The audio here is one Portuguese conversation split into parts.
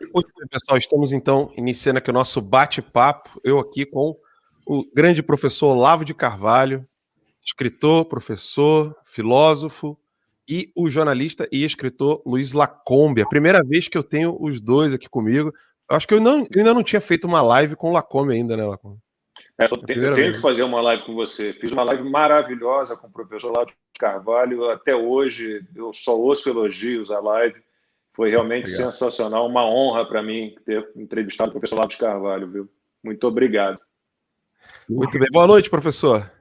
Muito bem, pessoal, estamos então iniciando aqui o nosso bate-papo, eu aqui com o grande professor Olavo de Carvalho, escritor, professor, filósofo, e o jornalista e escritor Luiz Lacombe. A primeira vez que eu tenho os dois aqui comigo. Eu acho que eu ainda não tinha feito uma live com o Lacombe ainda, né, Lacombe? É a Eu primeira tenho vez. que fazer uma live com você. Fiz uma live maravilhosa com o professor Olavo de Carvalho. Até hoje, eu só ouço elogios à live. Foi realmente Obrigado. sensacional. Uma honra para mim ter entrevistado o professor Olavo de Carvalho, viu? Muito obrigado. Muito bem. Boa noite, professor.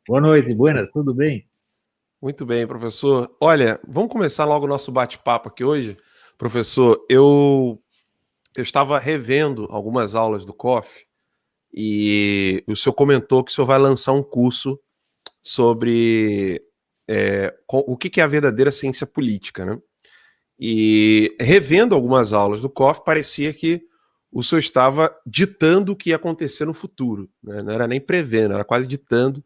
Boa noite, buenas, tudo bem? Muito bem, professor. Olha, vamos começar logo o nosso bate-papo aqui hoje. Professor, eu estava revendo algumas aulas do COF e o senhor comentou que o senhor vai lançar um curso sobre o que é a verdadeira ciência política, né? E revendo algumas aulas do COF, parecia que o senhor estava ditando o que ia acontecer no futuro, né? Não era nem prevendo, era quase ditando,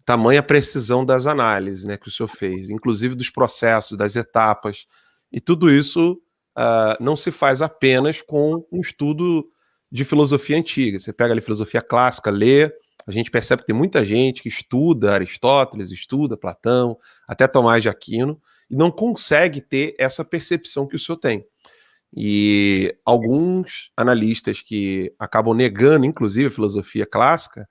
tamanha precisão das análises, né, que o senhor fez, inclusive dos processos, das etapas, e tudo isso não se faz apenas com um estudo de filosofia antiga. Você pega ali filosofia clássica, lê, a gente percebe que tem muita gente que estuda Aristóteles, estuda Platão, até Tomás de Aquino, e não consegue ter essa percepção que o senhor tem. E alguns analistas que acabam negando, inclusive, a filosofia clássica,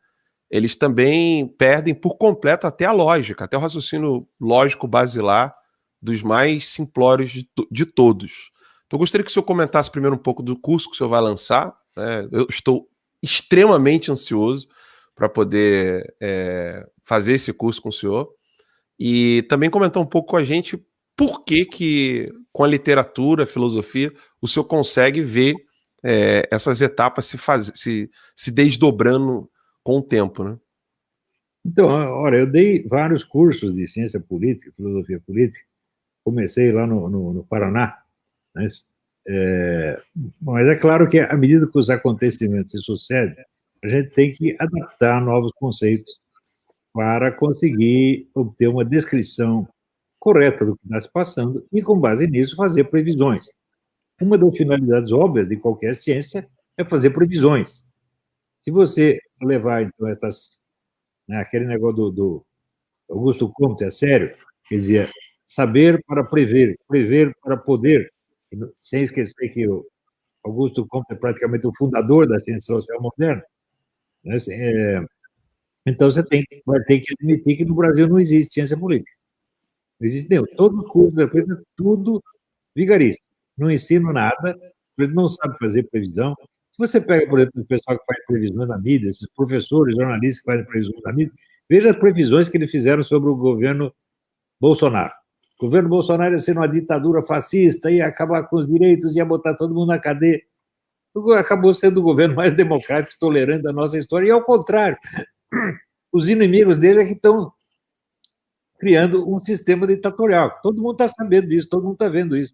eles também perdem por completo até a lógica, até o raciocínio lógico basilar dos mais simplórios de todos. Então, eu gostaria que o senhor comentasse primeiro um pouco do curso que o senhor vai lançar, né? Eu estou extremamente ansioso para poder fazer esse curso com o senhor, e também comentar um pouco com a gente por que com a literatura, a filosofia, o senhor consegue ver essas etapas se desdobrando com o tempo, né? Então, olha, eu dei vários cursos de ciência política, filosofia política, comecei lá no Paraná, né? Mas é claro que, à medida que os acontecimentos se sucedem, a gente tem que adaptar novos conceitos para conseguir obter uma descrição correta do que está se passando e, com base nisso, fazer previsões. Uma das finalidades óbvias de qualquer ciência é fazer previsões. Se você levar, então, aquele negócio do Augusto Comte a sério, quer dizer, saber para prever, prever para poder, sem esquecer que o Augusto Comte é praticamente o fundador da ciência social moderna, né? Então você vai ter que admitir que no Brasil não existe ciência política. Não existe nenhum. Todo curso depois é tudo vigarista. Não ensino nada, ele não sabe fazer previsão. Se você pega, por exemplo, o pessoal que faz previsões na mídia, esses professores, jornalistas que fazem previsões na mídia, veja as previsões que eles fizeram sobre o governo Bolsonaro. O governo Bolsonaro ia ser uma ditadura fascista, ia acabar com os direitos, ia botar todo mundo na cadeia. Acabou sendo o governo mais democrático e tolerante da nossa história, e ao contrário, os inimigos dele é que estão criando um sistema ditatorial. Todo mundo está sabendo disso, todo mundo está vendo isso.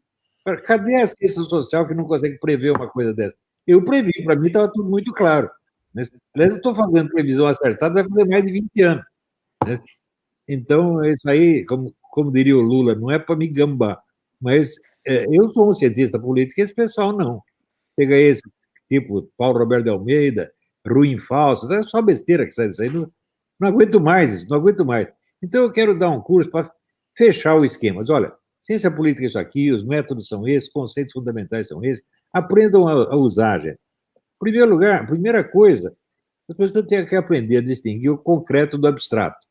Cadê a ciência social que não consegue prever uma coisa dessa? Eu previ, para mim estava tudo muito claro. Aliás, eu estou fazendo previsão acertada, vai fazer mais de 20 anos. Então, isso aí, como diria o Lula, não é para me gambar, mas eu sou um cientista político e esse pessoal não. Pega esse tipo, Paulo Roberto de Almeida, Ruim Falso, é só besteira que sai disso aí, não aguento mais isso, não aguento mais. Então, eu quero dar um curso para fechar o esquema. Mas, olha, ciência política é isso aqui, os métodos são esses, conceitos fundamentais são esses, aprendam a usar, gente. Em primeiro lugar, primeira coisa, as pessoas têm que aprender a distinguir o concreto do abstrato,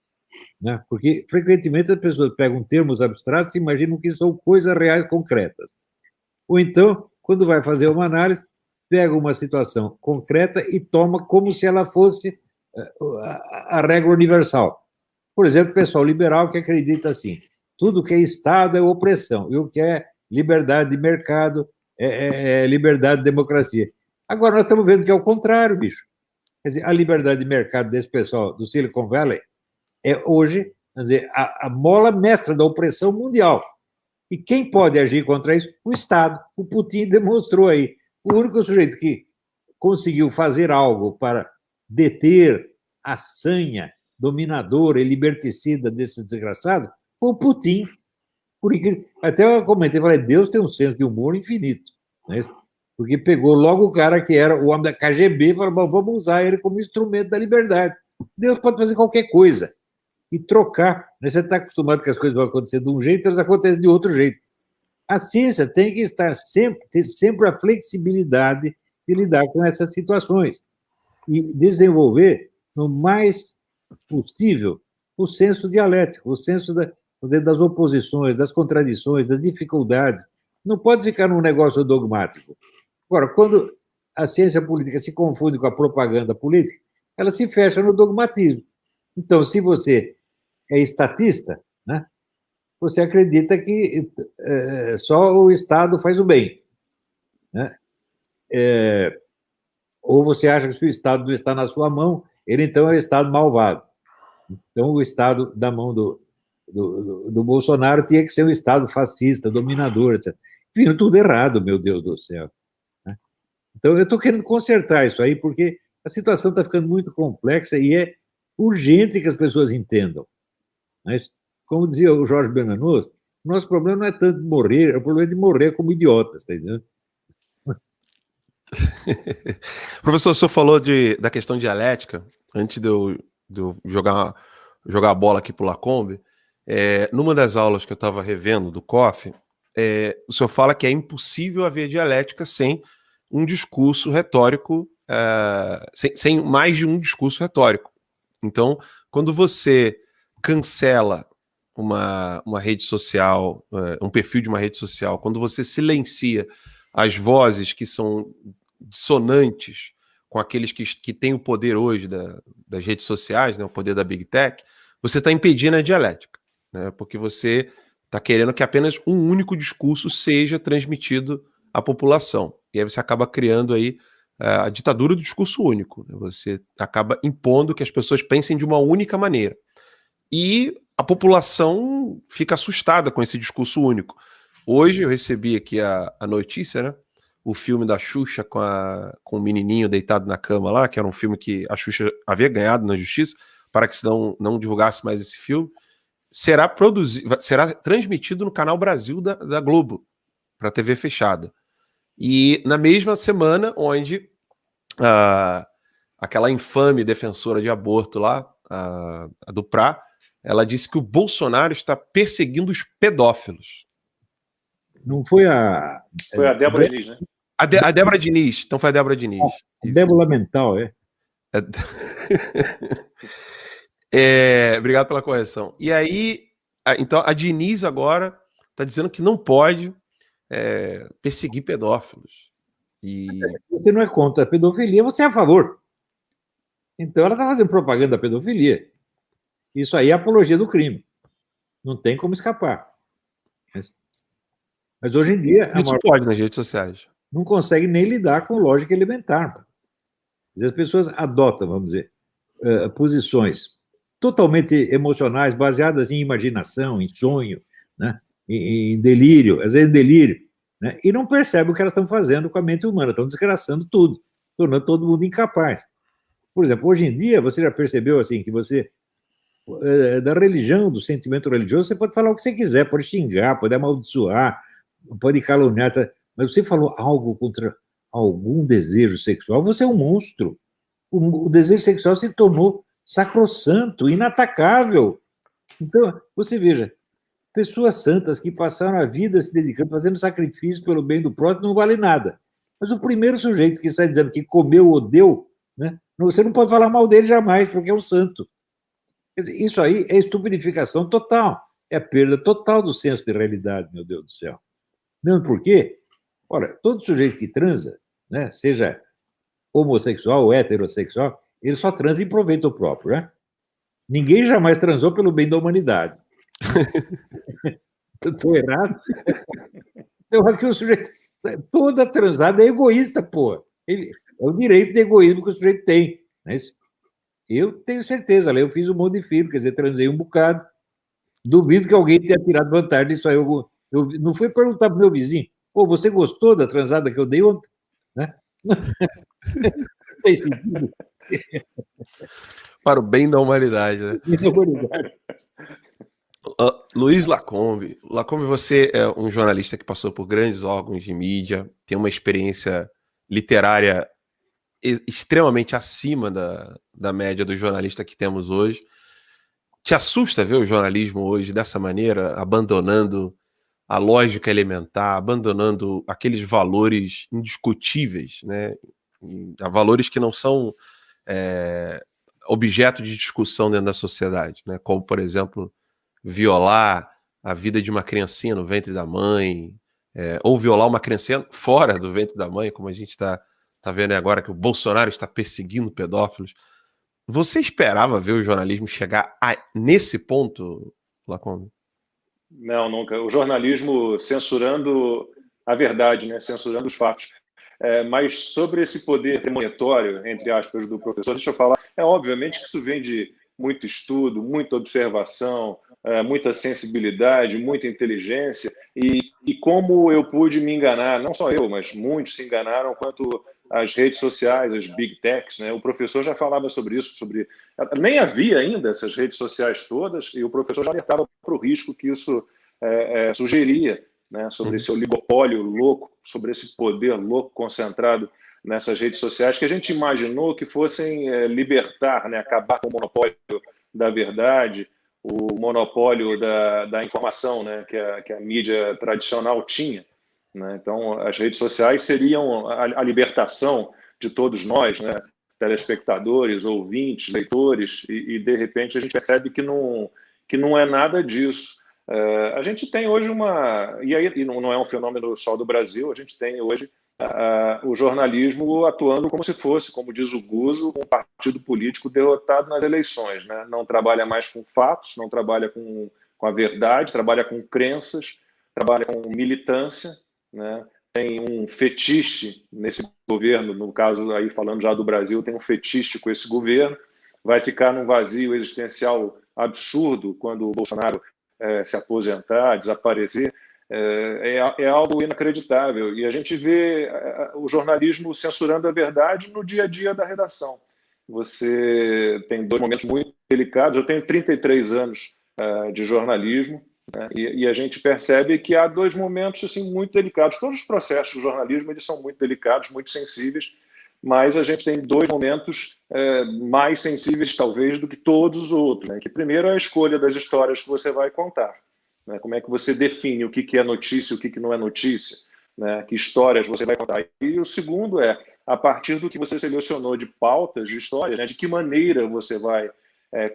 né? Porque, frequentemente, as pessoas pegam termos abstratos e imaginam que são coisas reais concretas. Ou então, quando vai fazer uma análise, pega uma situação concreta e toma como se ela fosse a regra universal. Por exemplo, o pessoal liberal que acredita assim, tudo que é Estado é opressão, e o que é liberdade de mercado é liberdade de democracia. Agora, nós estamos vendo que é o contrário, bicho. Quer dizer, a liberdade de mercado desse pessoal do Silicon Valley é hoje, quer dizer, a mola mestra da opressão mundial. E quem pode agir contra isso? O Estado. O Putin demonstrou aí. O único sujeito que conseguiu fazer algo para deter a sanha dominadora e liberticida desses desgraçados foi o Putin. Até eu comentei, falei, Deus tem um senso de humor infinito. Não é isso? Porque pegou logo o cara que era o homem da KGB e falou, vamos usar ele como instrumento da liberdade. Deus pode fazer qualquer coisa e trocar. Você está acostumado que as coisas vão acontecer de um jeito, elas acontecem de outro jeito. A ciência tem que estar ter sempre a flexibilidade de lidar com essas situações e desenvolver, no mais possível, o senso dialético, o senso das oposições, das contradições, das dificuldades. Não pode ficar num negócio dogmático. Agora, quando a ciência política se confunde com a propaganda política, ela se fecha no dogmatismo. Então, se você é estatista, né, você acredita que só o Estado faz o bem, né? Ou você acha que se o Estado não está na sua mão, ele então é o Estado malvado. Então, o Estado da mão do Bolsonaro tinha que ser um Estado fascista, dominador, etc. Vindo tudo errado, meu Deus do céu. Né? Então, eu estou querendo consertar isso aí, porque a situação está ficando muito complexa e é urgente que as pessoas entendam. Mas, como dizia o Jorge Bernanos, nosso problema não é tanto de morrer, é o problema de morrer como idiotas, está entendendo? Professor, o senhor falou da questão dialética, antes de eu jogar a bola aqui para o Lacombe, numa das aulas que eu estava revendo do COF, o senhor fala que é impossível haver dialética sem um discurso retórico, sem mais de um discurso retórico. Então, quando você cancela uma rede social, um perfil de uma rede social, quando você silencia as vozes que são dissonantes com aqueles que têm o poder hoje das redes sociais, né, o poder da Big Tech, você está impedindo a dialética, né, porque você está querendo que apenas um único discurso seja transmitido à população. E aí você acaba criando aí a ditadura do discurso único. Né? Você acaba impondo que as pessoas pensem de uma única maneira. E a população fica assustada com esse discurso único. Hoje eu recebi aqui a notícia, né? O filme da Xuxa com o menininho deitado na cama lá, que era um filme que a Xuxa havia ganhado na justiça, para que se não divulgasse mais esse filme, será transmitido no Canal Brasil da Globo, para a TV fechada. E na mesma semana, onde aquela infame defensora de aborto lá, a Duprá, ela disse que o Bolsonaro está perseguindo os pedófilos. Não foi a... Foi a Débora Diniz, né? A Débora Diniz. Então foi a Débora Diniz. Débora mental, obrigado pela correção. E aí, então a Diniz agora está dizendo que não pode perseguir pedófilos. Você não é contra a pedofilia, você é a favor. Então ela está fazendo propaganda da pedofilia. Isso aí é apologia do crime. Não tem como escapar. Mas hoje em dia... Isso pode nas redes sociais. Não consegue nem lidar com lógica elementar. As pessoas adotam, vamos dizer, posições totalmente emocionais, baseadas em imaginação, em sonho, né? em delírio, às vezes em delírio, né? E não percebem o que elas estão fazendo com a mente humana, estão desgraçando tudo, tornando todo mundo incapaz. Por exemplo, hoje em dia, você já percebeu assim, que você, da religião, do sentimento religioso, você pode falar o que você quiser, pode xingar, pode amaldiçoar, pode caluniar, mas você falou algo contra algum desejo sexual, você é um monstro. O desejo sexual se tornou sacrossanto, inatacável. Então, você veja, pessoas santas que passaram a vida se dedicando, fazendo sacrifício pelo bem do próximo, não vale nada. Mas o primeiro sujeito que está dizendo que comeu ou deu, né, você não pode falar mal dele jamais, porque é um santo. Isso aí é estupidificação total, é a perda total do senso de realidade, meu Deus do céu. Mesmo porque, ora, todo sujeito que transa, né, seja homossexual ou heterossexual, ele só transa em proveito próprio, né? Ninguém jamais transou pelo bem da humanidade. Eu estou errado? Então, aqui o sujeito, toda transada é egoísta, pô. É o direito de egoísmo que o sujeito tem. Mas eu tenho certeza, eu fiz um monte de filho, quer dizer, transei um bocado. Duvido que alguém tenha tirado vantagem disso aí. Eu não fui perguntar para o meu vizinho, pô, você gostou da transada que eu dei ontem? Né? Não tem sentido. Para o bem da humanidade, né? Luiz Lacombe. Lacombe, você é um jornalista que passou por grandes órgãos de mídia, tem uma experiência literária extremamente acima da média do jornalista que temos hoje. Te assusta ver o jornalismo hoje dessa maneira, abandonando a lógica elementar, abandonando aqueles valores indiscutíveis, né? Valores que não são objeto de discussão dentro da sociedade, né? Como, por exemplo, violar a vida de uma criancinha no ventre da mãe, ou violar uma criancinha fora do ventre da mãe, como a gente está vendo agora que o Bolsonaro está perseguindo pedófilos. Você esperava ver o jornalismo chegar nesse ponto, Lacombe? Não, nunca. O jornalismo censurando a verdade, né? Censurando os fatos. Mas sobre esse poder premonitório, entre aspas, do professor, deixa eu falar. Obviamente que isso vem de muito estudo, muita observação, muita sensibilidade, muita inteligência. E como eu pude me enganar, não só eu, mas muitos se enganaram quanto as redes sociais, as big techs, né? O professor já falava sobre isso, nem havia ainda essas redes sociais todas, e o professor já alertava para o risco que isso sugeria, né? Sobre esse oligopólio louco, sobre esse poder louco concentrado nessas redes sociais, que a gente imaginou que fossem libertar, né? Acabar com o monopólio da verdade, o monopólio da informação, né? Que a mídia tradicional tinha. Né? Então, as redes sociais seriam a libertação de todos nós, né? Telespectadores, ouvintes, leitores, e de repente a gente percebe que não é nada disso. A gente tem hoje e não é um fenômeno só do Brasil, a gente tem hoje o jornalismo atuando como se fosse, como diz o Guzzo, um partido político derrotado nas eleições. Né? Não trabalha mais com fatos, não trabalha com a verdade, trabalha com crenças, trabalha com militância, né? Tem um fetiche nesse governo, no caso aí falando já do Brasil, tem um fetiche com esse governo, vai ficar num vazio existencial absurdo quando o Bolsonaro se aposentar, desaparecer. É algo inacreditável. E a gente vê o jornalismo censurando a verdade no dia a dia da redação. Você tem dois momentos muito delicados. Eu tenho 33 anos de jornalismo, né? E a gente percebe que há dois momentos assim, muito delicados. Todos os processos do jornalismo eles são muito delicados, muito sensíveis, mas a gente tem dois momentos mais sensíveis, talvez, do que todos os outros. Né? Que primeiro é a escolha das histórias que você vai contar. Né? Como é que você define o que é notícia e o que não é notícia? Né? Que histórias você vai contar? E o segundo é, a partir do que você selecionou de pautas, de histórias, né? De que maneira você vai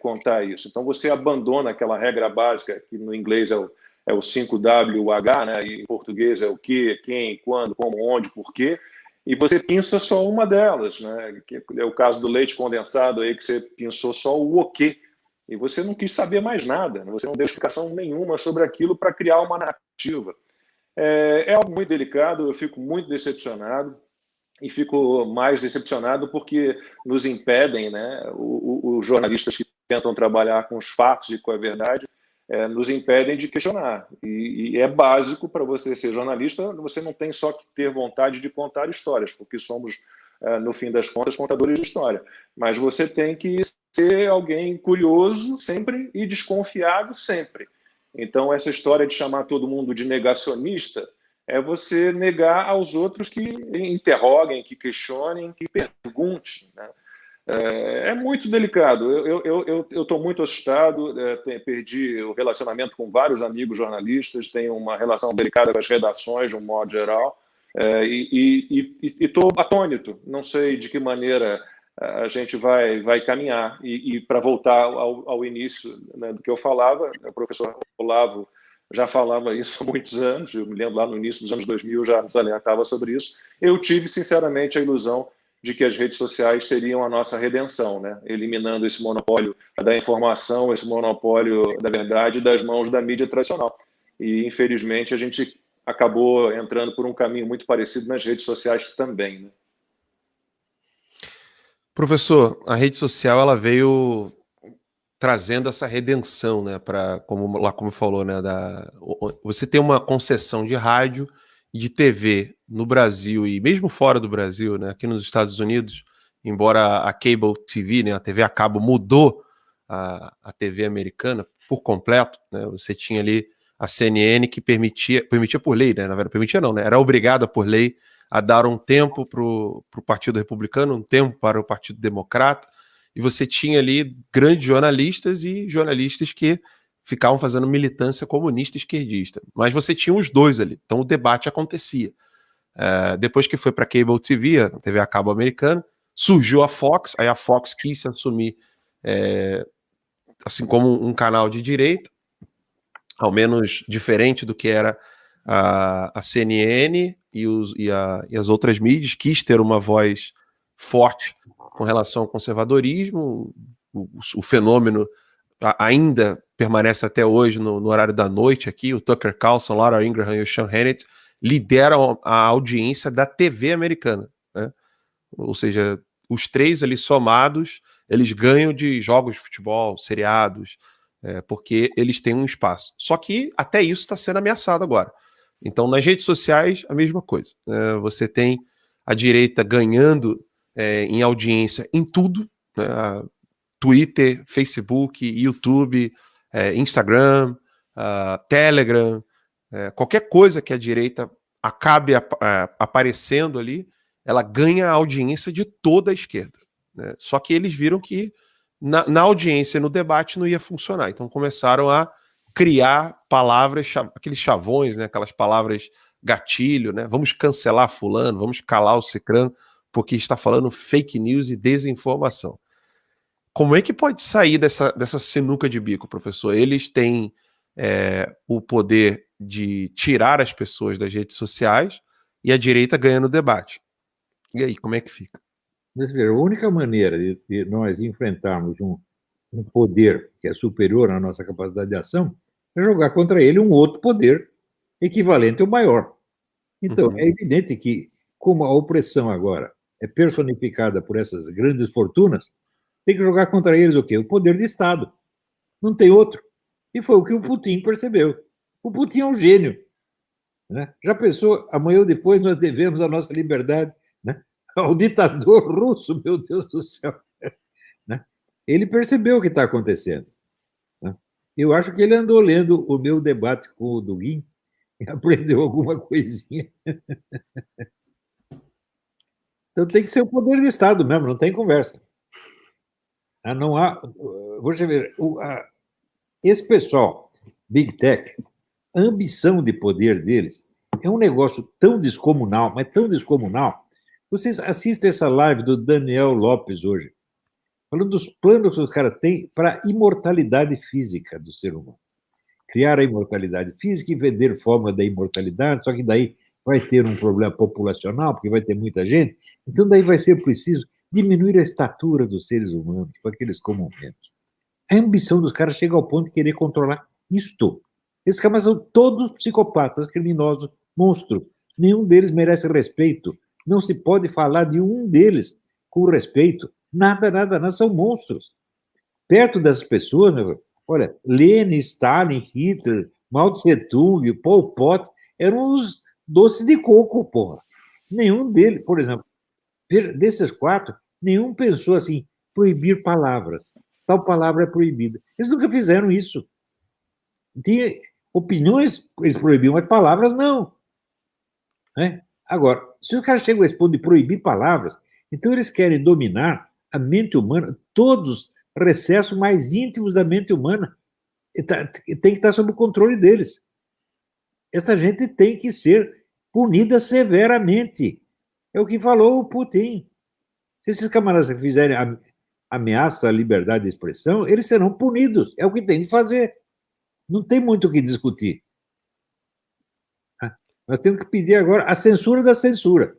contar isso. Então, você abandona aquela regra básica, que no inglês é o 5WH, né? E em português é o que, quem, quando, como, onde, por quê, e você pinça só uma delas. Né? Que é o caso do leite condensado, aí, que você pinçou só o quê, e você não quis saber mais nada, né? Você não deu explicação nenhuma sobre aquilo para criar uma narrativa. É algo muito delicado, eu fico muito decepcionado, e fico mais decepcionado porque nos impedem, né, os jornalistas que tentam trabalhar com os fatos e com a verdade, nos impedem de questionar. E é básico para você ser jornalista, você não tem só que ter vontade de contar histórias, porque somos, no fim das contas, contadores de história. Mas você tem que ser alguém curioso sempre e desconfiado sempre. Então, essa história de chamar todo mundo de negacionista é você negar aos outros que interroguem, que questionem, que perguntem. Né? É muito delicado. Eu estou muito assustado, perdi o relacionamento com vários amigos jornalistas, tenho uma relação delicada com as redações, de um modo geral, e estou atônito. Não sei de que maneira a gente vai caminhar. E para voltar ao início, né, do que eu falava, o professor Olavo já falava isso há muitos anos, eu me lembro lá no início dos anos 2000 já nos alertava sobre isso. Eu tive, sinceramente, a ilusão de que as redes sociais seriam a nossa redenção, né? Eliminando esse monopólio da informação, esse monopólio da verdade das mãos da mídia tradicional. E, infelizmente, a gente acabou entrando por um caminho muito parecido nas redes sociais também. Né? Professor, a rede social ela veio trazendo essa redenção, né, para como falou, né, você tem uma concessão de rádio e de TV no Brasil e mesmo fora do Brasil, né, aqui nos Estados Unidos, embora a cable TV, né, a TV a cabo mudou a TV americana, por completo, né? Você tinha ali a CNN que permitia por lei, né? Na verdade, permitia não, né? Era obrigada por lei a dar um tempo para o Partido Republicano, um tempo para o Partido Democrata, e você tinha ali grandes jornalistas e jornalistas que ficavam fazendo militância comunista e esquerdista. Mas você tinha os dois ali, então o debate acontecia. Depois que foi para a Cable TV, a TV a cabo americana, surgiu a Fox, aí a Fox quis se assumir assim como um canal de direita, ao menos diferente do que era a CNN e as outras mídias, quis ter uma voz forte com relação ao conservadorismo. O fenômeno ainda permanece até hoje no horário da noite aqui. O Tucker Carlson, Laura Ingraham e o Sean Hannity lideram a audiência da TV americana, né? Ou seja, os três ali somados, eles ganham de jogos de futebol, seriados, porque eles têm um espaço. Só que até isso está sendo ameaçado agora. Então, nas redes sociais, a mesma coisa. Você tem a direita ganhando em audiência em tudo, né? Twitter, Facebook, YouTube, Instagram, Telegram, qualquer coisa que a direita acabe aparecendo ali, ela ganha a audiência de toda a esquerda, né? Só que eles viram que na audiência, no debate, não ia funcionar. Então começaram a criar palavras, aqueles chavões, né? Aquelas palavras gatilho, né? Vamos cancelar fulano, vamos calar o cicrano, porque está falando fake news e desinformação. Como é que pode sair dessa sinuca de bico, professor? Eles têm o poder de tirar as pessoas das redes sociais e a direita ganha no debate. E aí, como é que fica? A única maneira de nós enfrentarmos um poder que é superior à nossa capacidade de ação é jogar contra ele um outro poder equivalente ou maior. Então, é evidente que, como a opressão agora é personificada por essas grandes fortunas, tem que jogar contra eles o quê? O poder de Estado. Não tem outro. E foi o que o Putin percebeu. O Putin é um gênio, né? Já pensou, amanhã ou depois nós devemos a nossa liberdade, né, ao ditador russo, meu Deus do céu, né? Ele percebeu o que está acontecendo, né? Eu acho que ele andou lendo o meu debate com o Dugin e aprendeu alguma coisinha. Então tem que ser o poder de Estado mesmo, não tem conversa. Não há. Vamos ver, esse pessoal, Big Tech, a ambição de poder deles é um negócio tão descomunal, mas tão descomunal. Vocês assistem essa live do Daniel Lopes hoje, falando dos planos que os caras têm para a imortalidade física do ser humano. Criar a imortalidade física e vender fórmula da imortalidade, só que daí vai ter um problema populacional, porque vai ter muita gente, então daí vai ser preciso diminuir a estatura dos seres humanos, com aqueles comumente. A ambição dos caras chega ao ponto de querer controlar isto. Esses caras são todos psicopatas, criminosos, monstros. Nenhum deles merece respeito. Não se pode falar de um deles com respeito. Nada, nada, nada. São monstros. Perto dessas pessoas, né, olha, Lenin, Stalin, Hitler, Mao Tse-tung, Pol Pot, eram os doces de coco, porra. Nenhum deles, por exemplo, desses quatro, nenhum pensou assim, proibir palavras. Tal palavra é proibida. Eles nunca fizeram isso. Tinha opiniões, eles proibiam, mas palavras não. Né? Agora, se o cara chega a esse ponto de proibir palavras, então eles querem dominar a mente humana, todos os recessos mais íntimos da mente humana. Tem que estar sob o controle deles. Essa gente tem que ser punida severamente. É o que falou o Putin. Se esses camaradas fizerem ameaça à liberdade de expressão, eles serão punidos. É o que tem de fazer. Não tem muito o que discutir. Nós temos que pedir agora a censura da censura.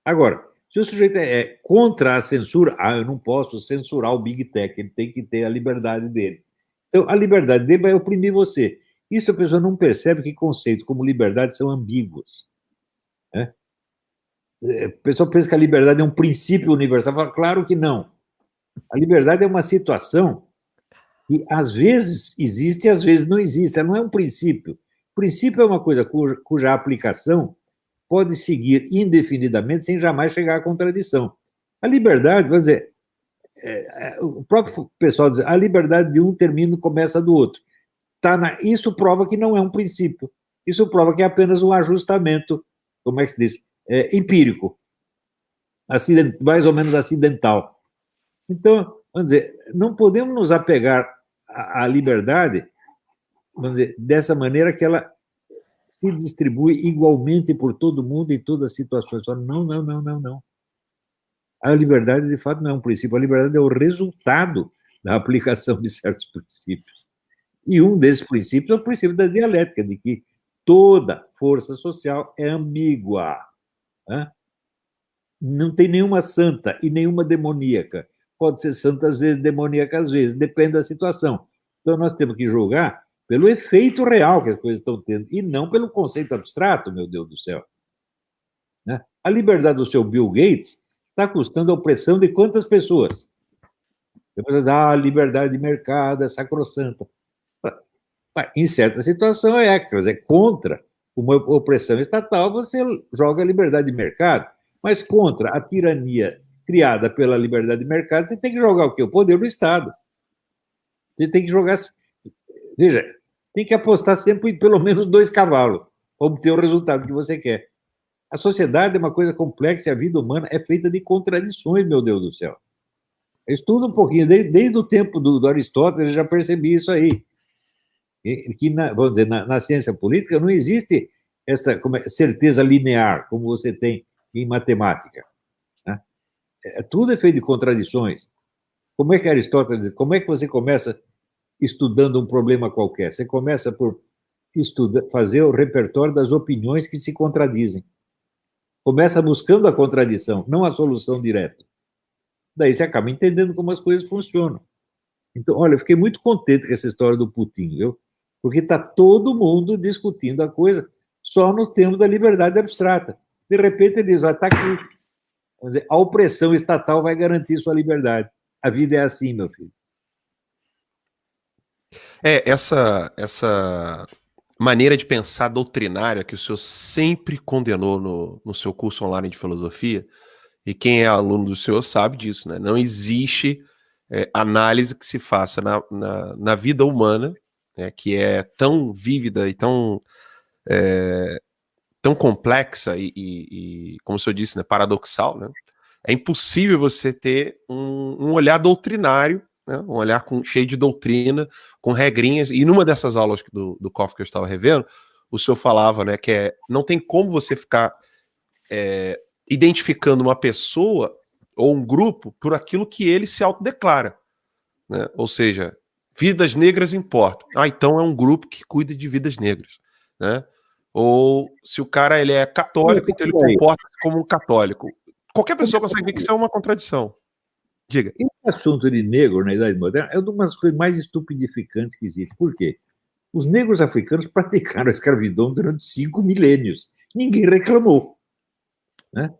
Agora, se o sujeito é contra a censura, eu não posso censurar o Big Tech, ele tem que ter a liberdade dele. Então, a liberdade dele vai oprimir você. Isso a pessoa não percebe que conceitos como liberdade são ambíguos. Né? A pessoa pensa que a liberdade é um princípio universal. Fala, claro que não. A liberdade é uma situação que às vezes existe e às vezes não existe. Ela não é um princípio. O princípio é uma coisa cuja aplicação pode seguir indefinidamente sem jamais chegar à contradição. A liberdade, vamos dizer, o próprio pessoal diz, a liberdade de um termina e começa do outro. Isso prova que não é um princípio. Isso prova que é apenas um ajustamento, como é que se diz, empírico, mais ou menos acidental. Então, vamos dizer, não podemos nos apegar à liberdade, vamos dizer, dessa maneira que ela se distribui igualmente por todo mundo em todas as situações. Não, não, não, não, não. A liberdade, de fato, não é um princípio. A liberdade é o resultado da aplicação de certos princípios. E um desses princípios é o princípio da dialética, de que toda força social é ambígua. Né? Não tem nenhuma santa e nenhuma demoníaca. Pode ser santa às vezes, demoníaca às vezes, depende da situação. Então, nós temos que julgar pelo efeito real que as coisas estão tendo, e não pelo conceito abstrato, meu Deus do céu. Né? A liberdade do seu Bill Gates está custando a opressão de quantas pessoas? Depois, a liberdade de mercado é sacrossanta. Em certa situação quer dizer, contra uma opressão estatal, você joga a liberdade de mercado, mas contra a tirania criada pela liberdade de mercado, você tem que jogar o quê? O poder do Estado. Você tem que jogar... Veja, tem que apostar sempre em pelo menos 2 cavalos para obter o resultado que você quer. A sociedade é uma coisa complexa e a vida humana é feita de contradições, meu Deus do céu. Eu estudo um pouquinho, desde o tempo do Aristóteles, eu já percebi isso aí. Que, vamos dizer, na ciência política não existe essa certeza linear, como você tem em matemática. Né? Tudo é feito de contradições. Como é que Aristóteles diz? Como é que você começa estudando um problema qualquer? Você começa por fazer o repertório das opiniões que se contradizem. Começa buscando a contradição, não a solução direta. Daí você acaba entendendo como as coisas funcionam. Então, olha, eu fiquei muito contente com essa história do Putin, viu? Porque está todo mundo discutindo a coisa só no termo da liberdade abstrata. De repente ele diz, está aqui. Vamos dizer, a opressão estatal vai garantir sua liberdade. A vida é assim, meu filho. Essa maneira de pensar doutrinária que o senhor sempre condenou no seu curso online de filosofia, e quem é aluno do senhor sabe disso, né? Não existe análise que se faça na vida humana, né, que é tão vívida e tão complexa e, como o senhor disse, né, paradoxal, né? É impossível você ter um olhar doutrinário, né, um olhar cheio de doutrina, com regrinhas. E numa dessas aulas do COF que eu estava revendo, o senhor falava, né, que não tem como você ficar identificando uma pessoa ou um grupo por aquilo que ele se autodeclara. Né? Ou seja, vidas negras importam. Então é um grupo que cuida de vidas negras. Né? Ou se o cara ele é católico, então ele comporta-se como um católico. Qualquer pessoa consegue ver que isso é uma contradição. Diga. Esse assunto de negro na Idade Moderna é uma das coisas mais estupidificantes que existe. Por quê? Os negros africanos praticaram a escravidão durante 5 milênios. Ninguém reclamou. Né?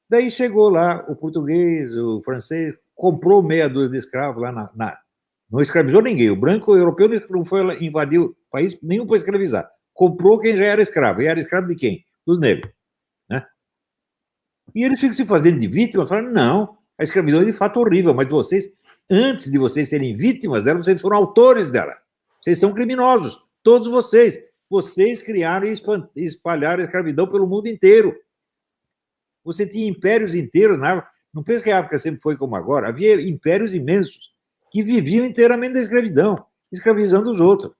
Daí chegou lá o português, o francês, comprou meia dúzia de escravos lá não escravizou ninguém. O branco o europeu não foi lá invadir o país nenhum para escravizar. Comprou quem já era escravo. E era escravo de quem? Dos negros. Né? E eles ficam se fazendo de vítimas, falando, não, a escravidão é de fato horrível, mas vocês, antes de vocês serem vítimas dela, vocês foram autores dela. Vocês são criminosos, todos vocês. Vocês criaram e espalharam a escravidão pelo mundo inteiro. Você tinha impérios inteiros, não pensa que a África sempre foi como agora, havia impérios imensos que viviam inteiramente da escravidão, escravizando os outros.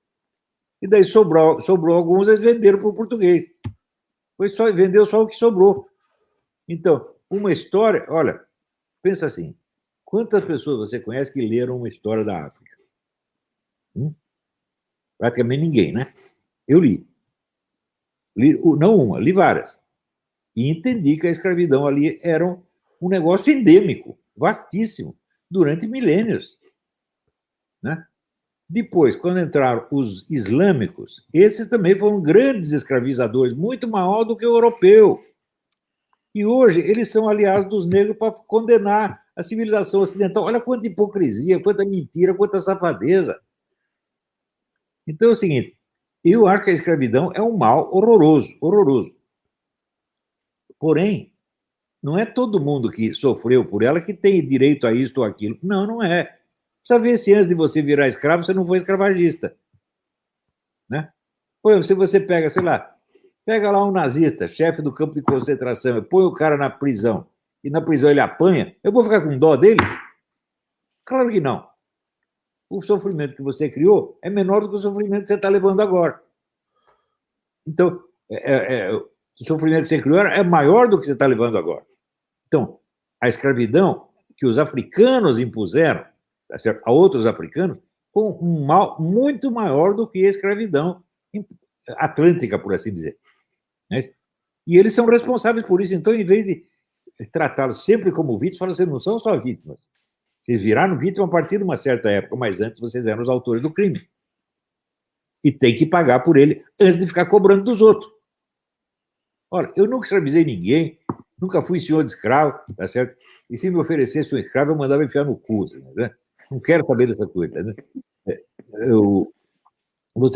E daí sobrou alguns, eles venderam para o português. Vendeu só o que sobrou. Então, uma história... Olha, pensa assim, quantas pessoas você conhece que leram uma história da África? Praticamente ninguém, né? Eu li. Não uma, li várias. E entendi que a escravidão ali era um negócio endêmico, vastíssimo, durante milênios. Né? Depois, quando entraram os islâmicos, esses também foram grandes escravizadores, muito maior do que o europeu. E hoje eles são aliados dos negros para condenar a civilização ocidental. Olha quanta hipocrisia, quanta mentira, quanta safadeza. Então é o seguinte, eu acho que a escravidão é um mal horroroso, horroroso. Porém, não é todo mundo que sofreu por ela que tem direito a isso ou aquilo. Não, não é. Precisa ver se antes de você virar escravo, você não foi escravagista. Né? Por exemplo, se você pega, sei lá, pega lá um nazista, chefe do campo de concentração, põe o cara na prisão, e na prisão ele apanha, eu vou ficar com dó dele? Claro que não. O sofrimento que você criou é menor do que o sofrimento que você está levando agora. Então, o sofrimento que você criou é maior do que você está levando agora. Então, a escravidão que os africanos impuseram a outros africanos foi um mal muito maior do que a escravidão atlântica, por assim dizer. E eles são responsáveis por isso. Então, em vez de tratá-los sempre como vítimas, falam assim, não são só vítimas. Vocês viraram vítima a partir de uma certa época, mas antes vocês eram os autores do crime. E tem que pagar por ele antes de ficar cobrando dos outros. Olha, eu nunca escravizei ninguém, nunca fui senhor de escravo, tá certo? E se me oferecesse um escravo, eu mandava enfiar no cu, né? Não quero saber dessa coisa, né?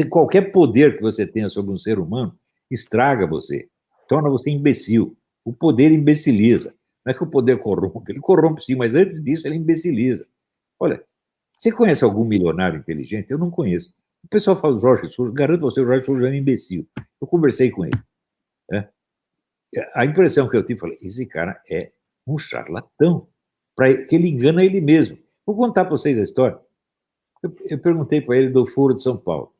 Qualquer poder que você tenha sobre um ser humano estraga você, torna você imbecil. O poder imbeciliza. Não é que o poder corrompe, ele corrompe sim, mas antes disso ele imbeciliza. Olha, você conhece algum milionário inteligente? Eu não conheço. O pessoal fala do Jorge Souza, garanto você, o Jorge Souza é um imbecil. Eu conversei com ele. Né? A impressão que eu tive, falei, esse cara é um charlatão, que ele engana ele mesmo. Vou contar para vocês a história. Eu perguntei para ele do Foro de São Paulo.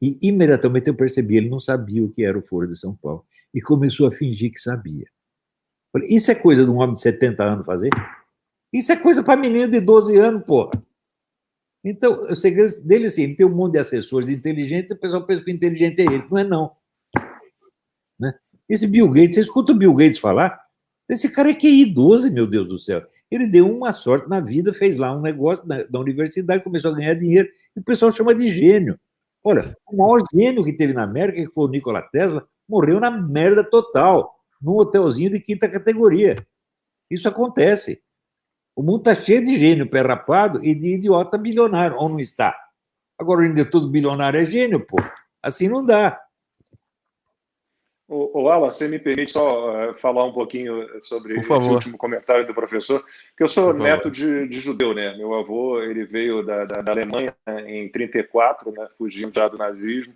E imediatamente eu percebi, ele não sabia o que era o Foro de São Paulo. E começou a fingir que sabia. Falei, isso é coisa de um homem de 70 anos fazer? Isso é coisa para menino de 12 anos, porra. Então, o segredo dele é assim, ele tem um monte de assessores de inteligência, o pessoal pensa que o inteligente é ele. Não é, não. Né? Esse Bill Gates, você escuta o Bill Gates falar, esse cara é QI 12, meu Deus do céu. Ele deu uma sorte na vida, fez lá um negócio da universidade, começou a ganhar dinheiro, e o pessoal chama de gênio. Olha, o maior gênio que teve na América, que foi o Nikola Tesla, morreu na merda total, num hotelzinho de quinta categoria. Isso acontece. O mundo está cheio de gênio perrapado e de idiota bilionário, ou não está? Agora, ainda todo bilionário é gênio, pô. Assim não dá. Alan, você me permite só falar um pouquinho sobre esse último comentário do professor? Que eu sou neto de judeu, né? Meu avô, ele veio da Alemanha em 1934, né? Fugindo já do nazismo.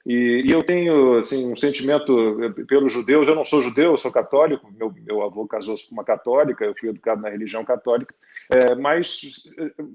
E eu tenho assim, um sentimento pelos judeus. Eu não sou judeu, eu sou católico. Meu avô casou-se com uma católica, eu fui educado na religião católica. Mas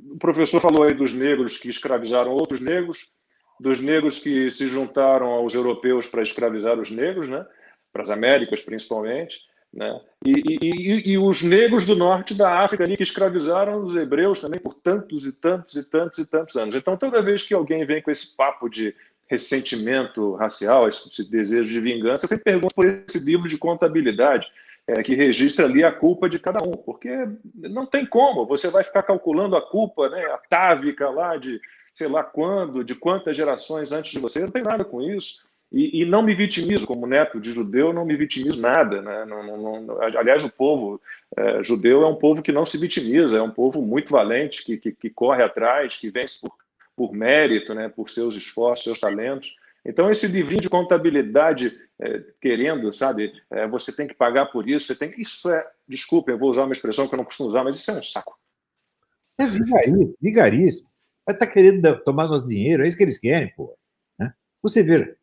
o professor falou aí dos negros que escravizaram outros negros, dos negros que se juntaram aos europeus para escravizar os negros, né? Para as Américas, principalmente. Né? E os negros do norte da África ali, que escravizaram os hebreus também por tantos e tantos e tantos e tantos anos. Então, toda vez que alguém vem com esse papo de ressentimento racial, esse desejo de vingança, eu sempre pergunto por esse livro de contabilidade que registra ali a culpa de cada um, porque não tem como, você vai ficar calculando a culpa, né, atávica lá de sei lá quando, de quantas gerações antes de você, não tem nada com isso. E não me vitimizo, como neto de judeu, não me vitimizo nada. Né? Aliás, o povo judeu é um povo que não se vitimiza, é um povo muito valente, que corre atrás, que vence por mérito, né? Por seus esforços, seus talentos. Então, esse livrinho de contabilidade, querendo, sabe, você tem que pagar por isso, você tem que... Isso desculpa, eu vou usar uma expressão que eu não costumo usar, mas isso é um saco. É vigarice. Vai estar querendo tomar nosso dinheiro, é isso que eles querem, pô. Né? Você vê,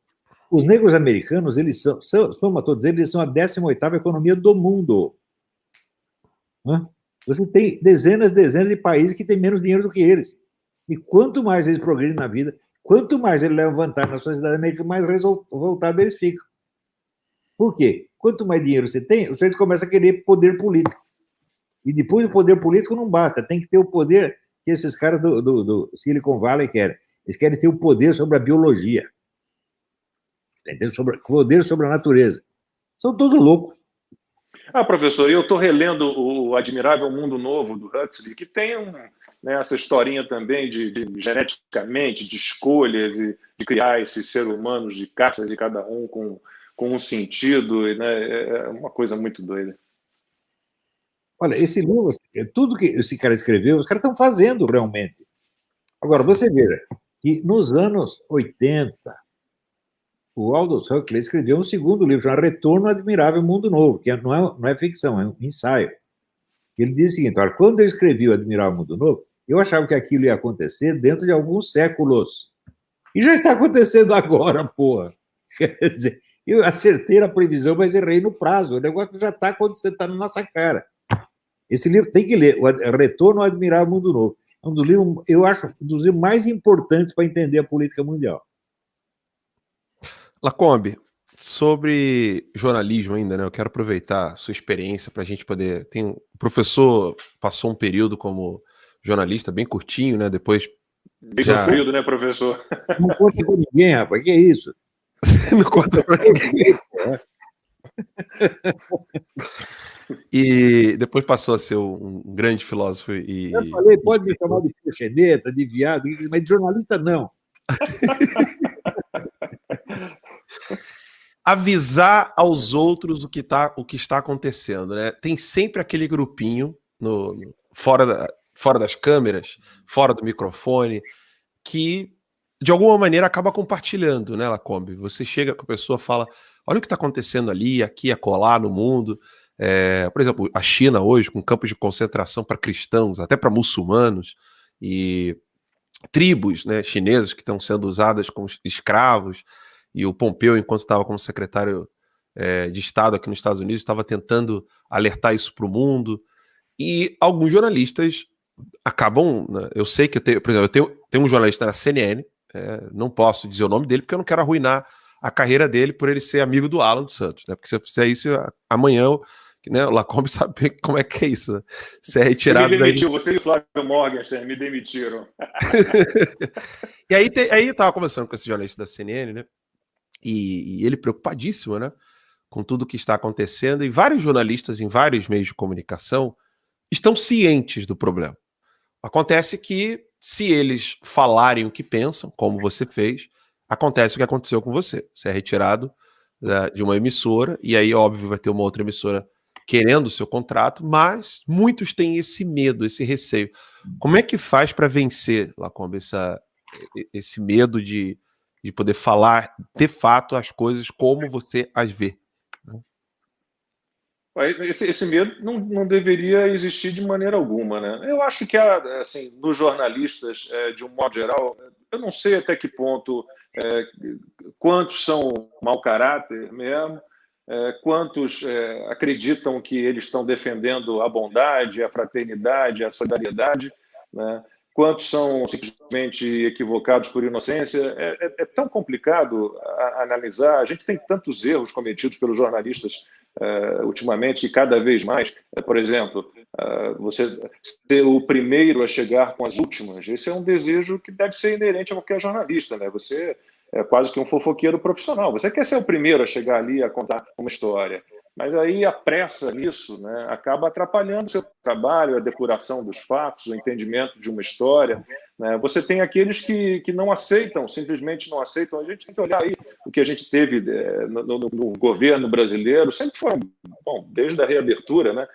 os negros americanos, eles soma todos eles são a 18ª economia do mundo. Né? Você tem dezenas de países que têm menos dinheiro do que eles. E quanto mais eles progridem na vida, quanto mais eles levam vantagem na sociedade americana, mais revoltados eles ficam. Por quê? Quanto mais dinheiro você tem, o sujeito começa a querer poder político. E depois o poder político não basta, tem que ter o poder que esses caras do Silicon Valley querem. Eles querem ter o poder sobre a biologia. Entendeu? Poder sobre a natureza. São todos loucos. Professor, eu estou relendo o Admirável Mundo Novo, do Huxley, que tem essa historinha também de geneticamente, de escolhas e de criar esses seres humanos de castas e cada um com um sentido. Né? É uma coisa muito doida. Olha, esse livro, tudo que esse cara escreveu, os caras estão fazendo realmente. Agora, você veja que nos anos 80, o Aldous Huxley escreveu um segundo livro, chamado Retorno ao Admirável Mundo Novo, que não é ficção, é um ensaio. Ele diz o seguinte: olha, quando eu escrevi o Admirável Mundo Novo, eu achava que aquilo ia acontecer dentro de alguns séculos. E já está acontecendo agora, porra. Quer dizer, eu acertei na previsão, mas errei no prazo. O negócio já está acontecendo, está na nossa cara. Esse livro tem que ler, o Retorno ao Admirável Mundo Novo. É um dos livros, eu acho, um dos livros mais importantes para entender a política mundial. Lacombe, sobre jornalismo ainda, né? Eu quero aproveitar a sua experiência para a gente poder. O professor passou um período como jornalista bem curtinho, né? Depois. Bem sofrido, né, professor? Não conta com ninguém, rapaz, que é isso? Não conta pra ninguém. E depois passou a ser um grande filósofo. Eu falei, pode me chamar de proxeneta, de viado, mas de jornalista não. Avisar aos outros o que está acontecendo, né? Tem sempre aquele grupinho fora das câmeras, fora do microfone, que de alguma maneira acaba compartilhando, né, Lacombe? Você chega com a pessoa, fala, olha o que está acontecendo ali, aqui, acolá, no mundo. Por exemplo, a China hoje, com campos de concentração para cristãos, até para muçulmanos, e tribos, né, chinesas que estão sendo usadas como escravos, e o Pompeu, enquanto estava como secretário de Estado aqui nos Estados Unidos, estava tentando alertar isso para o mundo, e alguns jornalistas acabam, né, eu sei que por exemplo, eu tenho um jornalista na CNN, não posso dizer o nome dele porque eu não quero arruinar a carreira dele por ele ser amigo do Alan dos Santos, né? Porque se eu fizer isso amanhã, né, o Lacombe sabe como é que é isso, né? Você é retirado. Você me demitiu, você e o Flávio Morgenstern me demitiram. E aí eu tava conversando com esse jornalista da CNN, né? E ele preocupadíssimo, né? Com tudo que está acontecendo, e vários jornalistas em vários meios de comunicação estão cientes do problema. Acontece que, se eles falarem o que pensam, como você fez, acontece o que aconteceu com você. Você é retirado de uma emissora, e aí, óbvio, vai ter uma outra emissora querendo o seu contrato, mas muitos têm esse medo, esse receio. Como é que faz para vencer, Lacombe, esse medo de poder falar, de fato, as coisas como você as vê? Esse medo não deveria existir de maneira alguma, né? Eu acho que, assim, nos jornalistas, de um modo geral, eu não sei até que ponto, quantos são mau caráter mesmo, quantos acreditam que eles estão defendendo a bondade, a fraternidade, a solidariedade, né? Quantos são simplesmente equivocados por inocência. É tão complicado analisar. A gente tem tantos erros cometidos pelos jornalistas ultimamente, e cada vez mais. Por exemplo, você ser o primeiro a chegar com as últimas, esse é um desejo que deve ser inerente a qualquer jornalista, né? Você é quase que um fofoqueiro profissional. Você quer ser o primeiro a chegar ali a contar uma história. Mas aí a pressa nisso, né, acaba atrapalhando o seu trabalho, a depuração dos fatos, o entendimento de uma história, né? Você tem aqueles que não aceitam, simplesmente não aceitam. A gente tem que olhar aí o que a gente teve no governo brasileiro, sempre foram, bom, desde a reabertura, né,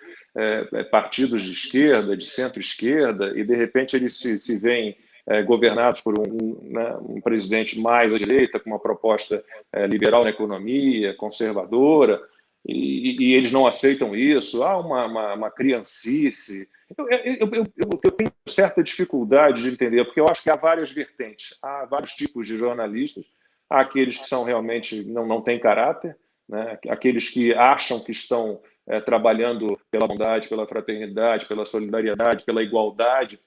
partidos de esquerda, de centro-esquerda, e de repente eles se veem governados por um presidente mais à direita, com uma proposta liberal na economia, conservadora, e eles não aceitam isso. Há uma criancice. Eu tenho certa dificuldade de entender, porque eu acho que há várias vertentes, há vários tipos de jornalistas. Há aqueles que são realmente não têm caráter, né? Aqueles que acham que estão trabalhando pela bondade, pela fraternidade, pela solidariedade, pela igualdade,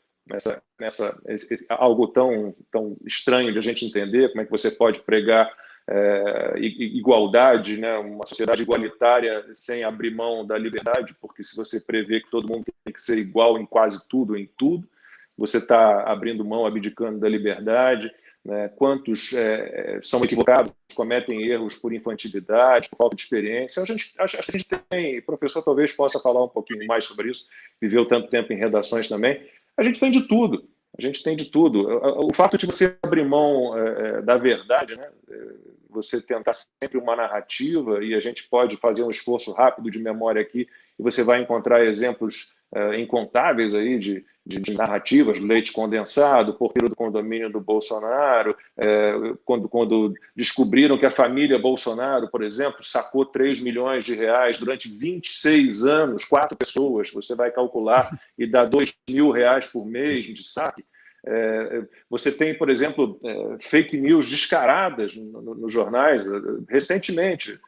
algo tão estranho de a gente entender. Como é que você pode pregar igualdade, né? Uma sociedade igualitária sem abrir mão da liberdade, porque se você prevê que todo mundo tem que ser igual em quase tudo, em tudo, você está abrindo mão, abdicando da liberdade, né? Quantos são equivocados, cometem erros por infantilidade, por falta de experiência. Acho que a gente tem, o professor talvez possa falar um pouquinho mais sobre isso, viveu tanto tempo em redações também. A gente tem de tudo. A gente tem de tudo. O fato de você abrir mão da verdade, né? Você tentar sempre uma narrativa, e a gente pode fazer um esforço rápido de memória aqui, e você vai encontrar exemplos incontáveis aí de narrativas, leite condensado, porteiro do condomínio do Bolsonaro, quando descobriram que a família Bolsonaro, por exemplo, sacou 3 milhões de reais durante 26 anos, 4 pessoas, você vai calcular, e dá 2 mil reais por mês de saque. Você tem, por exemplo, fake news descaradas nos jornais, recentemente,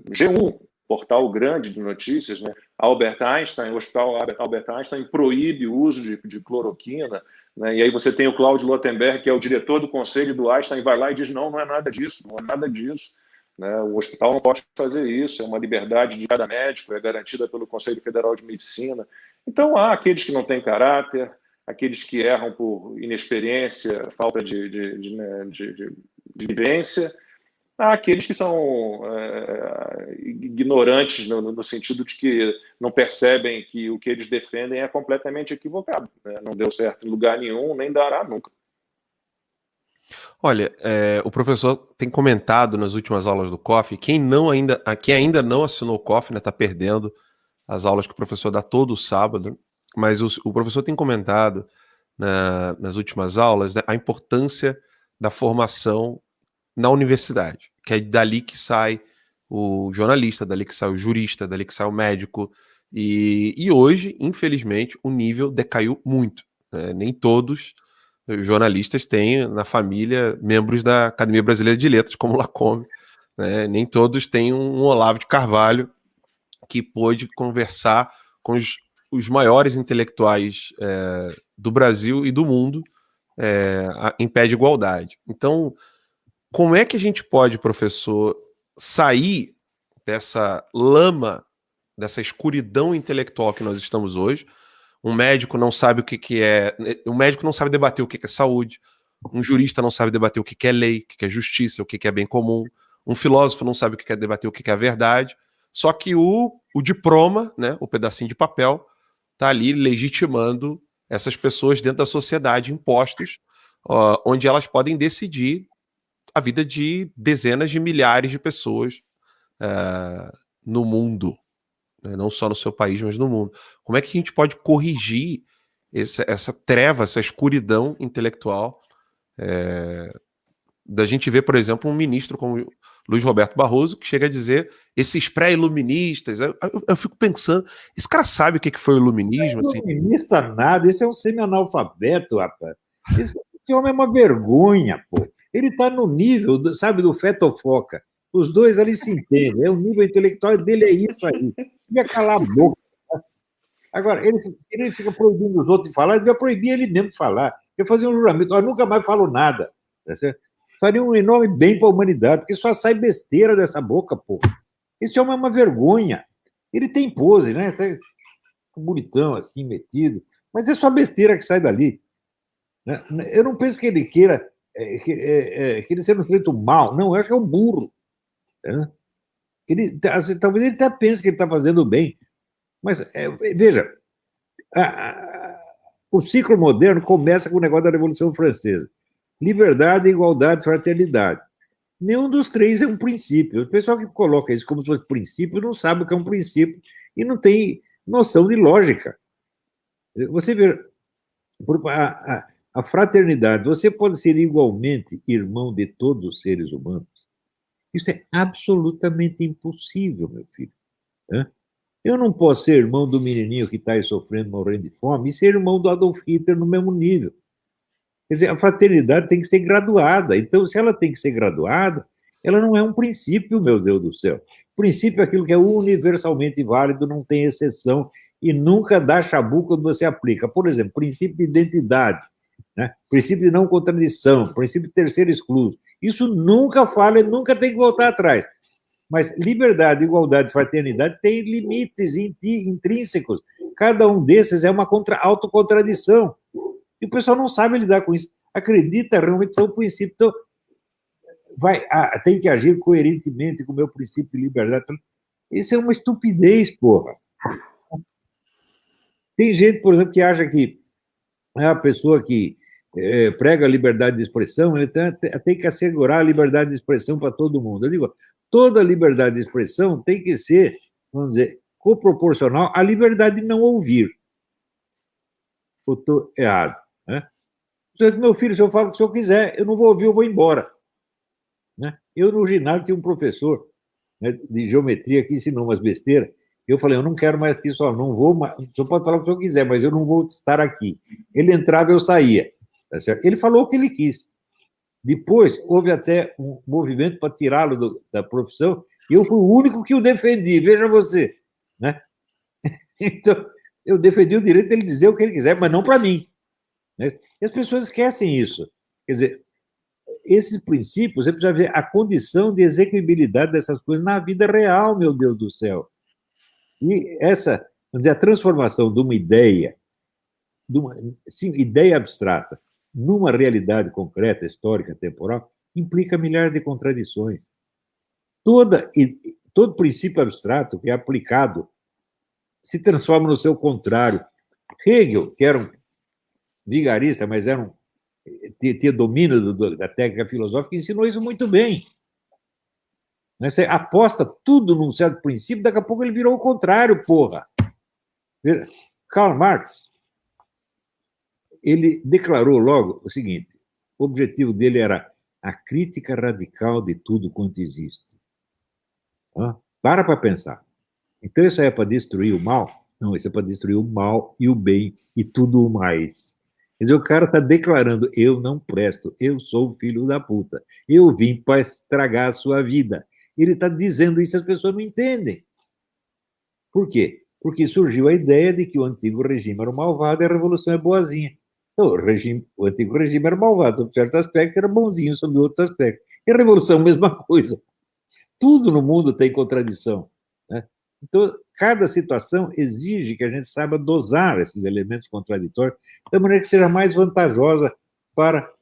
G1, portal grande de notícias, né? Albert Einstein, o Hospital Albert Einstein proíbe o uso de cloroquina, né? E aí você tem o Claudio Lotenberg, que é o diretor do conselho do Einstein, vai lá e diz, não é nada disso, não é nada disso. Né? O hospital não pode fazer isso, é uma liberdade de cada médico, é garantida pelo Conselho Federal de Medicina. Então, há aqueles que não têm caráter, aqueles que erram por inexperiência, falta de vivência, há aqueles que são ignorantes no sentido de que não percebem que o que eles defendem é completamente equivocado. Né? Não deu certo em lugar nenhum, nem dará nunca. Olha, o professor tem comentado nas últimas aulas do COF, quem ainda não assinou o COF, né, está perdendo as aulas que o professor dá todo sábado, mas o professor tem comentado nas últimas aulas, né, a importância da formação na universidade, que é dali que sai o jornalista, dali que sai o jurista, dali que sai o médico, e hoje, infelizmente, o nível decaiu muito. Né? Nem todos os jornalistas têm na família membros da Academia Brasileira de Letras, como o Lacombe, né? Nem todos têm um Olavo de Carvalho que pôde conversar com os maiores intelectuais do Brasil e do mundo em pé de igualdade. Então, como é que a gente pode, professor, sair dessa lama, dessa escuridão intelectual que nós estamos hoje? Um médico não sabe o que é... Um médico não sabe debater o que é saúde. Um jurista não sabe debater o que é lei, o que é justiça, o que é bem comum. Um filósofo não sabe o que é debater o que é a verdade. Só que o diploma, né, o pedacinho de papel, está ali legitimando essas pessoas dentro da sociedade, impostos, onde elas podem decidir a vida de dezenas de milhares de pessoas no mundo, né? Não só no seu país, mas no mundo. Como é que a gente pode corrigir essa treva, essa escuridão intelectual da gente ver, por exemplo, um ministro como Luiz Roberto Barroso, que chega a dizer esses pré-iluministas. Eu fico pensando, esse cara sabe o que foi o iluminismo? Não é iluminista nada, esse é um semi-analfabeto, rapaz. Esse homem é uma vergonha, pô. Ele está no nível, sabe, do Fetofoca. Os dois ali se entendem. O nível intelectual dele é isso aí. Devia calar a boca. Agora, ele fica proibindo os outros de falar, ele devia proibir ele mesmo de falar. Ele fazia um juramento, eu nunca mais falo nada. Tá certo? Faria um enorme bem para a humanidade, porque só sai besteira dessa boca, pô. Esse homem é uma vergonha. Ele tem pose, né? Bonitão, assim, metido. Mas é só besteira que sai dali. Eu não penso que ele queira que ele seja um sujeito mal. Não, eu acho que é um burro. Né? Talvez ele até pense que ele está fazendo bem. Mas, veja, o ciclo moderno começa com o negócio da Revolução Francesa. Liberdade, igualdade, fraternidade. Nenhum dos três é um princípio. O pessoal que coloca isso como se fosse princípio não sabe o que é um princípio e não tem noção de lógica. Você vê, a fraternidade, você pode ser igualmente irmão de todos os seres humanos. Isso é absolutamente impossível, meu filho. Eu não posso ser irmão do menininho que está aí sofrendo, morrendo de fome, e ser irmão do Adolf Hitler no mesmo nível. Quer dizer, a fraternidade tem que ser graduada. Então, se ela tem que ser graduada, ela não é um princípio, meu Deus do céu. O princípio é aquilo que é universalmente válido, não tem exceção e nunca dá chabu quando você aplica. Por exemplo, princípio de identidade, né? Princípio de não contradição, princípio de terceiro excluso. Isso nunca falha e nunca tem que voltar atrás. Mas liberdade, igualdade, fraternidade têm limites intrínsecos. Cada um desses é uma autocontradição. E o pessoal não sabe lidar com isso. Acredita realmente ser um princípio. Então, tem que agir coerentemente com o meu princípio de liberdade. Isso é uma estupidez, porra. Tem gente, por exemplo, que acha que a pessoa que prega a liberdade de expressão, ele tem que assegurar a liberdade de expressão para todo mundo. Eu digo, toda liberdade de expressão tem que ser, vamos dizer, proporcional à liberdade de não ouvir. ou estou errado? Né? Meu filho, se eu falo o que o senhor quiser, eu não vou ouvir, eu vou embora. Né? Eu, no ginásio, tinha um professor, né, de geometria que ensinou umas besteiras. Eu falei, eu não quero mais que isso, não vou mais, o senhor pode falar o que o senhor quiser, mas eu não vou estar aqui. Ele entrava, eu saía. Tá certo? Ele falou o que ele quis. Depois, houve até um movimento para tirá-lo da profissão, e eu fui o único que o defendi, veja você. Né? Então, eu defendi o direito dele dizer o que ele quiser, mas não para mim. Né? E as pessoas esquecem isso. Quer dizer, esses princípios, você precisa ver a condição de execuibilidade dessas coisas na vida real, meu Deus do céu. E essa, vamos dizer, a transformação de uma ideia, sim, ideia abstrata, numa realidade concreta, histórica, temporal, implica milhares de contradições. Todo princípio abstrato que é aplicado se transforma no seu contrário. Hegel, que era um vigarista, mas tinha domínio da técnica filosófica, ensinou isso muito bem. Você aposta tudo num certo princípio, daqui a pouco ele virou o contrário, porra. Karl Marx, ele declarou logo o seguinte, o objetivo dele era a crítica radical de tudo quanto existe. Para pensar. Então isso é para destruir o mal? Não, isso é para destruir o mal e o bem e tudo o mais. Quer dizer, o cara está declarando, eu não presto, eu sou filho da puta, eu vim para estragar a sua vida. Ele está dizendo isso, as pessoas não entendem. Por quê? Porque surgiu a ideia de que o antigo regime era malvado e a revolução é boazinha. Então, o antigo regime era malvado, sob certos aspectos, era bonzinho sob outros aspectos. E a revolução, mesma coisa. Tudo no mundo tem contradição. Né? Então, cada situação exige que a gente saiba dosar esses elementos contraditórios de maneira que seja mais vantajosa para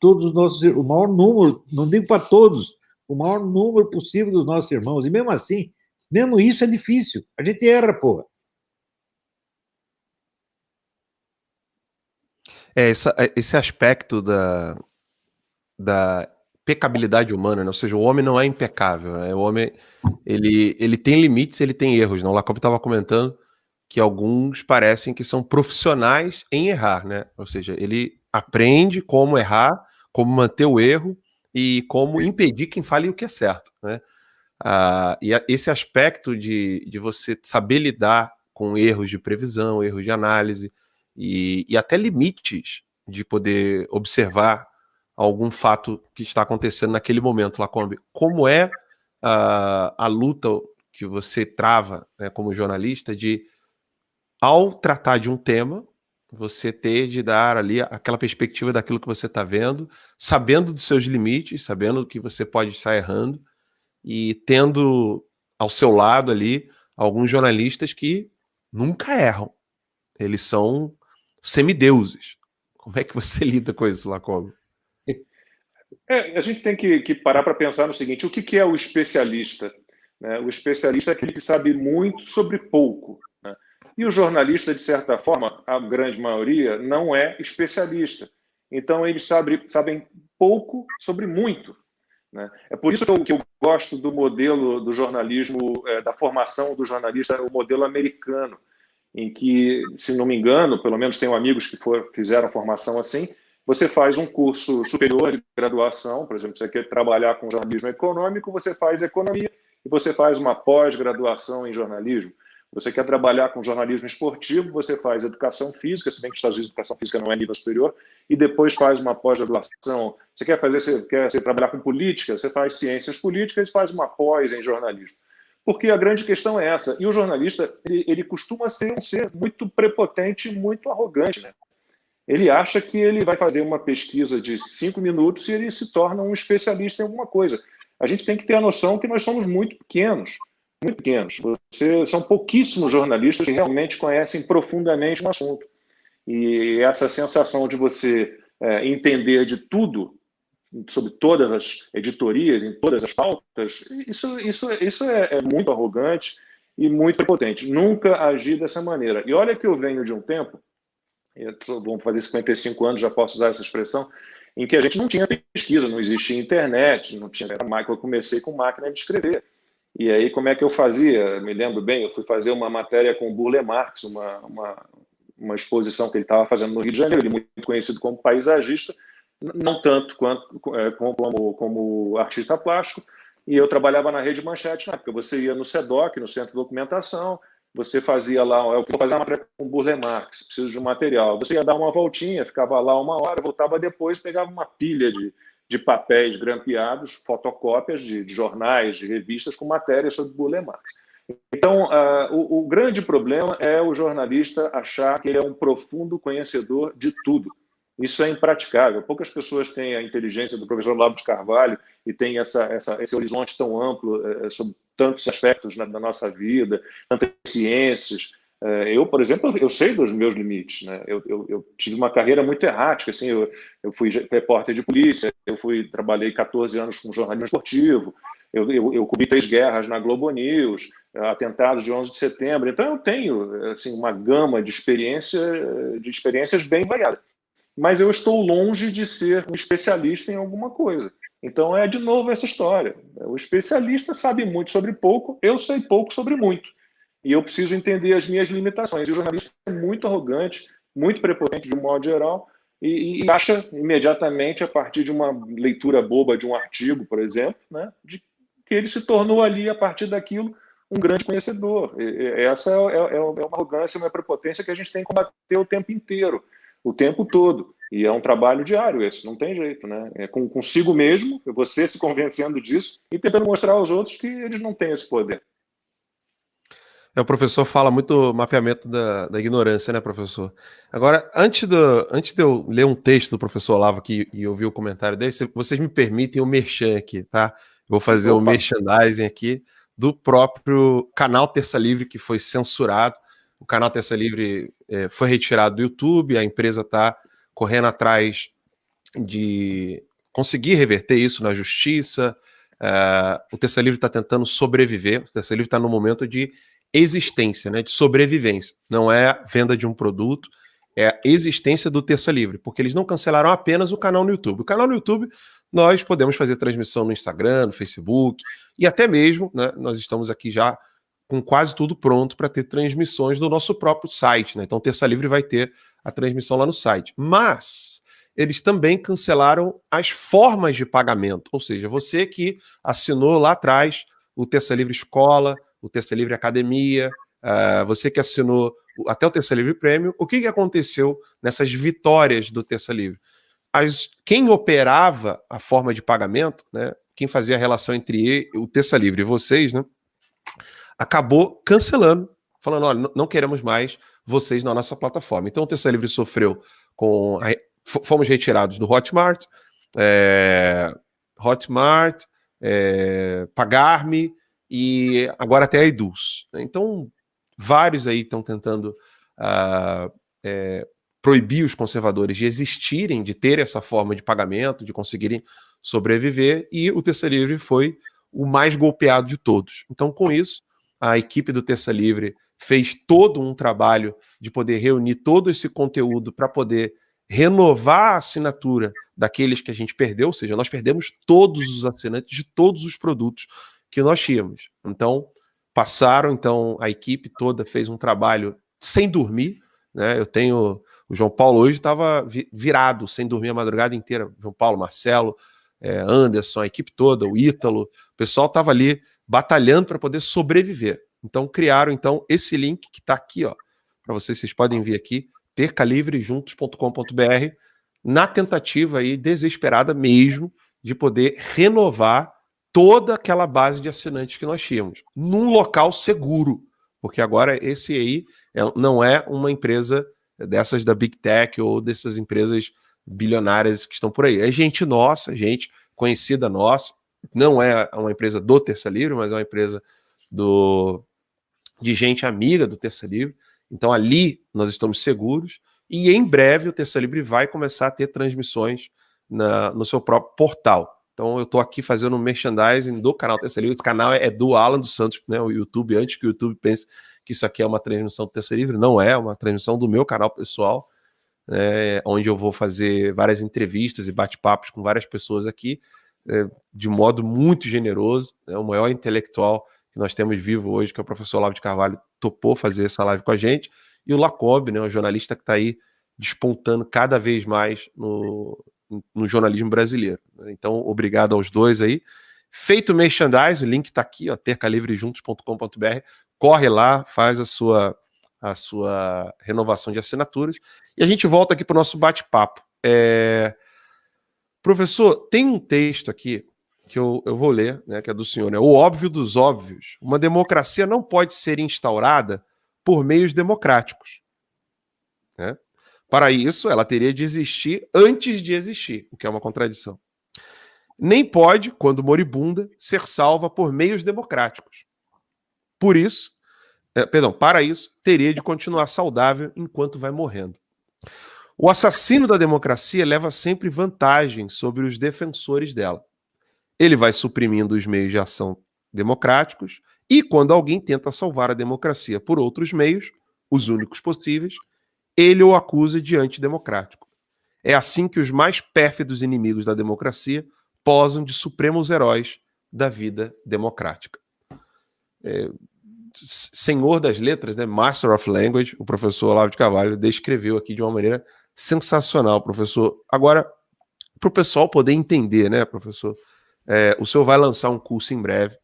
todos os nossos, o maior número, não digo para todos, o maior número possível dos nossos irmãos. E mesmo assim, mesmo isso é difícil. A gente erra, porra. Esse aspecto da pecabilidade humana, né? Ou seja, o homem não é impecável, né? O homem ele tem limites, ele tem erros. Né? O Lacombe estava comentando que alguns parecem que são profissionais em errar, né? Ou seja, ele aprende como errar, como manter o erro e como impedir quem fale o que é certo, né? Esse aspecto de você saber lidar com erros de previsão, erros de análise e até limites de poder observar algum fato que está acontecendo naquele momento, Lacombe. Como é a luta que você trava, né, como jornalista, de, ao tratar de um tema, você ter de dar ali aquela perspectiva daquilo que você está vendo, sabendo dos seus limites, sabendo que você pode estar errando, e tendo ao seu lado ali alguns jornalistas que nunca erram. Eles são semideuses. Como é que você lida com isso, Lacombe? A gente tem que parar para pensar no seguinte, o que é o especialista? Né? O especialista é aquele que sabe muito sobre pouco. Né? E o jornalista, de certa forma, a grande maioria, não é especialista. Então, eles sabem pouco sobre muito. Né? É por isso que eu gosto do modelo do jornalismo, da formação do jornalista, o modelo americano, em que, se não me engano, pelo menos tenho amigos que fizeram formação assim, você faz um curso superior de graduação, por exemplo, você quer trabalhar com jornalismo econômico, você faz economia e você faz uma pós-graduação em jornalismo. Você quer trabalhar com jornalismo esportivo, você faz educação física, se bem que Estados Unidos educação física não é nível superior, e depois faz uma pós-graduação. Você quer trabalhar com política, você faz ciências políticas e faz uma pós em jornalismo. Porque a grande questão é essa. E o jornalista, ele costuma ser um ser muito prepotente, muito arrogante, né? Ele acha que ele vai fazer uma pesquisa de 5 minutos e ele se torna um especialista em alguma coisa. A gente tem que ter a noção que nós somos muito pequenos. Muito pequenos. São pouquíssimos jornalistas que realmente conhecem profundamente um assunto. E essa sensação de você entender de tudo, sobre todas as editorias, em todas as pautas, isso é muito arrogante e muito prepotente. Nunca agir dessa maneira. E olha que eu venho de um tempo, vamos fazer 55 anos, já posso usar essa expressão, em que a gente não tinha pesquisa, não existia internet, não tinha máquina. Eu comecei com máquina de escrever. E aí, como é que eu fazia? Me lembro bem, eu fui fazer uma matéria com o Burle Marx, uma exposição que ele estava fazendo no Rio de Janeiro, ele muito conhecido como paisagista, não tanto como artista plástico, e eu trabalhava na Rede Manchete na época. Você ia no SEDOC, no Centro de Documentação, você fazia lá, eu vou fazer uma matéria com Burle Marx, preciso de um material. Você ia dar uma voltinha, ficava lá 1 hora, voltava depois, pegava uma pilha de papéis grampeados, fotocópias de jornais, de revistas com matérias sobre Burle Marx. Então, o grande problema é o jornalista achar que ele é um profundo conhecedor de tudo. Isso é impraticável. Poucas pessoas têm a inteligência do professor Olavo de Carvalho e têm esse horizonte tão amplo sobre tantos aspectos da nossa vida, tantas ciências. Eu, por exemplo, eu sei dos meus limites, né? Eu tive uma carreira muito errática. Assim, eu fui repórter de polícia, trabalhei 14 anos com jornalismo esportivo, eu cobri 3 guerras na Globo News, atentados de 11 de setembro. Então, eu tenho assim, uma gama de experiências bem variadas. Mas eu estou longe de ser um especialista em alguma coisa. Então, de novo essa história. O especialista sabe muito sobre pouco, eu sei pouco sobre muito. E eu preciso entender as minhas limitações. E o jornalista é muito arrogante, muito prepotente de um modo geral, e acha imediatamente, a partir de uma leitura boba de um artigo, por exemplo, né, de que ele se tornou ali, a partir daquilo, um grande conhecedor. Essa é uma arrogância, uma prepotência que a gente tem que combater o tempo inteiro, o tempo todo. E é um trabalho diário esse, não tem jeito, né? É consigo mesmo, você se convencendo disso e tentando mostrar aos outros que eles não têm esse poder. O professor fala muito mapeamento da ignorância, né, professor? Agora, antes de eu ler um texto do professor Olavo aqui e ouvir o comentário dele, vocês me permitem o merchan aqui, tá? Vou fazer o merchandising aqui do próprio canal Terça Livre, que foi censurado. O canal Terça Livre foi retirado do YouTube, a empresa está correndo atrás de conseguir reverter isso na justiça. O Terça Livre está tentando sobreviver, o Terça Livre está no momento de existência, né, de sobrevivência. Não é venda de um produto, é a existência do Terça Livre, porque eles não cancelaram apenas o canal no YouTube. O canal no YouTube, nós podemos fazer transmissão no Instagram, no Facebook, e até mesmo, né, nós estamos aqui já com quase tudo pronto para ter transmissões do nosso próprio site, né? Então, Terça Livre vai ter a transmissão lá no site. Mas eles também cancelaram as formas de pagamento, ou seja, você que assinou lá atrás o Terça Livre Escola, o Terça Livre Academia, você que assinou até o Terça Livre Premium, o que aconteceu nessas vitórias do Terça Livre? Quem operava a forma de pagamento, né, quem fazia a relação entre o Terça Livre e vocês, né, acabou cancelando, falando, olha, não queremos mais vocês na nossa plataforma. Então o Terça Livre sofreu fomos retirados do Hotmart, Pagar.me, e agora até a Eduz. Então, vários aí estão tentando proibir os conservadores de existirem, de ter essa forma de pagamento, de conseguirem sobreviver, e o Terça Livre foi o mais golpeado de todos. Então, com isso, a equipe do Terça Livre fez todo um trabalho de poder reunir todo esse conteúdo para poder renovar a assinatura daqueles que a gente perdeu, ou seja, nós perdemos todos os assinantes de todos os produtos que nós tínhamos. Então, a equipe toda fez um trabalho sem dormir, né? O João Paulo hoje estava virado, sem dormir a madrugada inteira. João Paulo, Marcelo, Anderson, a equipe toda, o Ítalo, o pessoal estava ali batalhando para poder sobreviver. Então, criaram esse link que está aqui, ó, para vocês podem vir aqui, tercalivrejuntos.com.br, na tentativa aí, desesperada mesmo, de poder renovar toda aquela base de assinantes que nós tínhamos, num local seguro, porque agora esse aí não é uma empresa dessas da Big Tech ou dessas empresas bilionárias que estão por aí. É gente nossa, gente conhecida nossa, não é uma empresa do Terça Livre, mas é uma empresa de gente amiga do Terça Livre. Então ali nós estamos seguros e em breve o Terça Livre vai começar a ter transmissões no seu próprio portal. Então eu estou aqui fazendo um merchandising do canal Terça Livre. Esse canal é do Alan dos Santos, né, o YouTube, antes que o YouTube pense que isso aqui é uma transmissão do Terça Livre. Não é uma transmissão do meu canal pessoal, onde eu vou fazer várias entrevistas e bate-papos com várias pessoas aqui, de modo muito generoso. O maior intelectual que nós temos vivo hoje, que é o professor Olavo de Carvalho, topou fazer essa live com a gente. e o Lacombe, né, um jornalista que está aí despontando cada vez mais no jornalismo brasileiro. Então, obrigado aos dois aí. Feito o merchandise, o link está aqui, ó, tercalivrejuntos.com.br. Corre lá, faz a sua renovação de assinaturas. E a gente volta aqui para o nosso bate-papo. Professor, tem um texto aqui que eu vou ler, né, que é do senhor, né? O óbvio dos óbvios. Uma democracia não pode ser instaurada por meios democráticos, né? Para isso, ela teria de existir antes de existir, o que é uma contradição. Nem pode, quando moribunda, ser salva por meios democráticos. Para isso, teria de continuar saudável enquanto vai morrendo. O assassino da democracia leva sempre vantagem sobre os defensores dela. Ele vai suprimindo os meios de ação democráticos e, quando alguém tenta salvar a democracia por outros meios, os únicos possíveis, ele o acusa de antidemocrático. É assim que os mais pérfidos inimigos da democracia posam de supremos heróis da vida democrática. Senhor das letras, né? Master of Language, o professor Olavo de Carvalho descreveu aqui de uma maneira sensacional, professor. Agora, para o pessoal poder entender, né, professor, o senhor vai lançar um curso em breve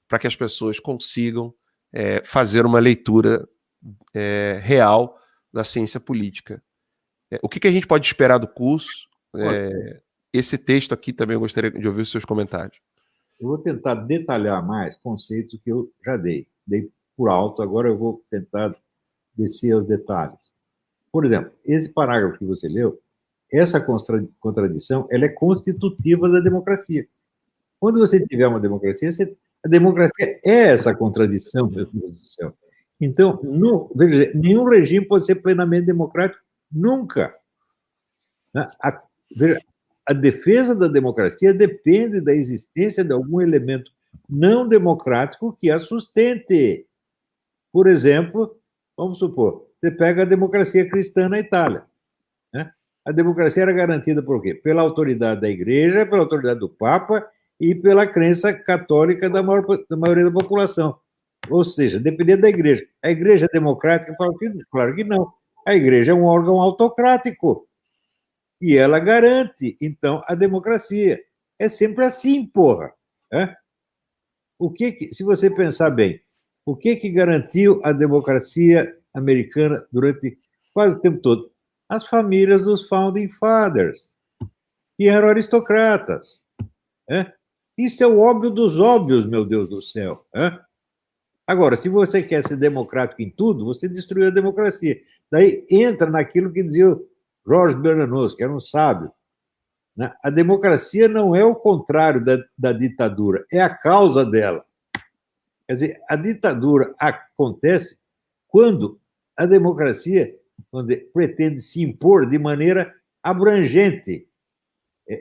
para que as pessoas consigam fazer uma leitura real da ciência política. O que a gente pode esperar do curso? Esse texto aqui também eu gostaria de ouvir os seus comentários. Eu vou tentar detalhar mais conceitos que eu já dei por alto, agora eu vou tentar descer aos detalhes. Por exemplo, esse parágrafo que você leu, essa contradição, ela é constitutiva da democracia. Quando você tiver uma democracia, a democracia é essa contradição, meu Deus do céu. Então, veja, nenhum regime pode ser plenamente democrático, nunca. A defesa da democracia depende da existência de algum elemento não democrático que a sustente. Por exemplo, vamos supor, você pega a democracia cristã na Itália. Né? A democracia era garantida por quê? Pela autoridade da igreja, pela autoridade do Papa e pela crença católica da maioria da população. Ou seja, dependia da igreja. A igreja é democrática? Claro que não. A igreja é um órgão autocrático. E ela garante, então, a democracia. É sempre assim, porra. Se você pensar bem, o que garantiu a democracia americana durante quase o tempo todo? As famílias dos Founding Fathers, que eram aristocratas. Isso é o óbvio dos óbvios, meu Deus do céu. Agora, se você quer ser democrático em tudo, você destruiu a democracia. Daí entra naquilo que dizia o Jorge Bernanos, que era um sábio. A democracia não é o contrário da ditadura, é a causa dela. Quer dizer, a ditadura acontece quando a democracia, vamos dizer, pretende se impor de maneira abrangente.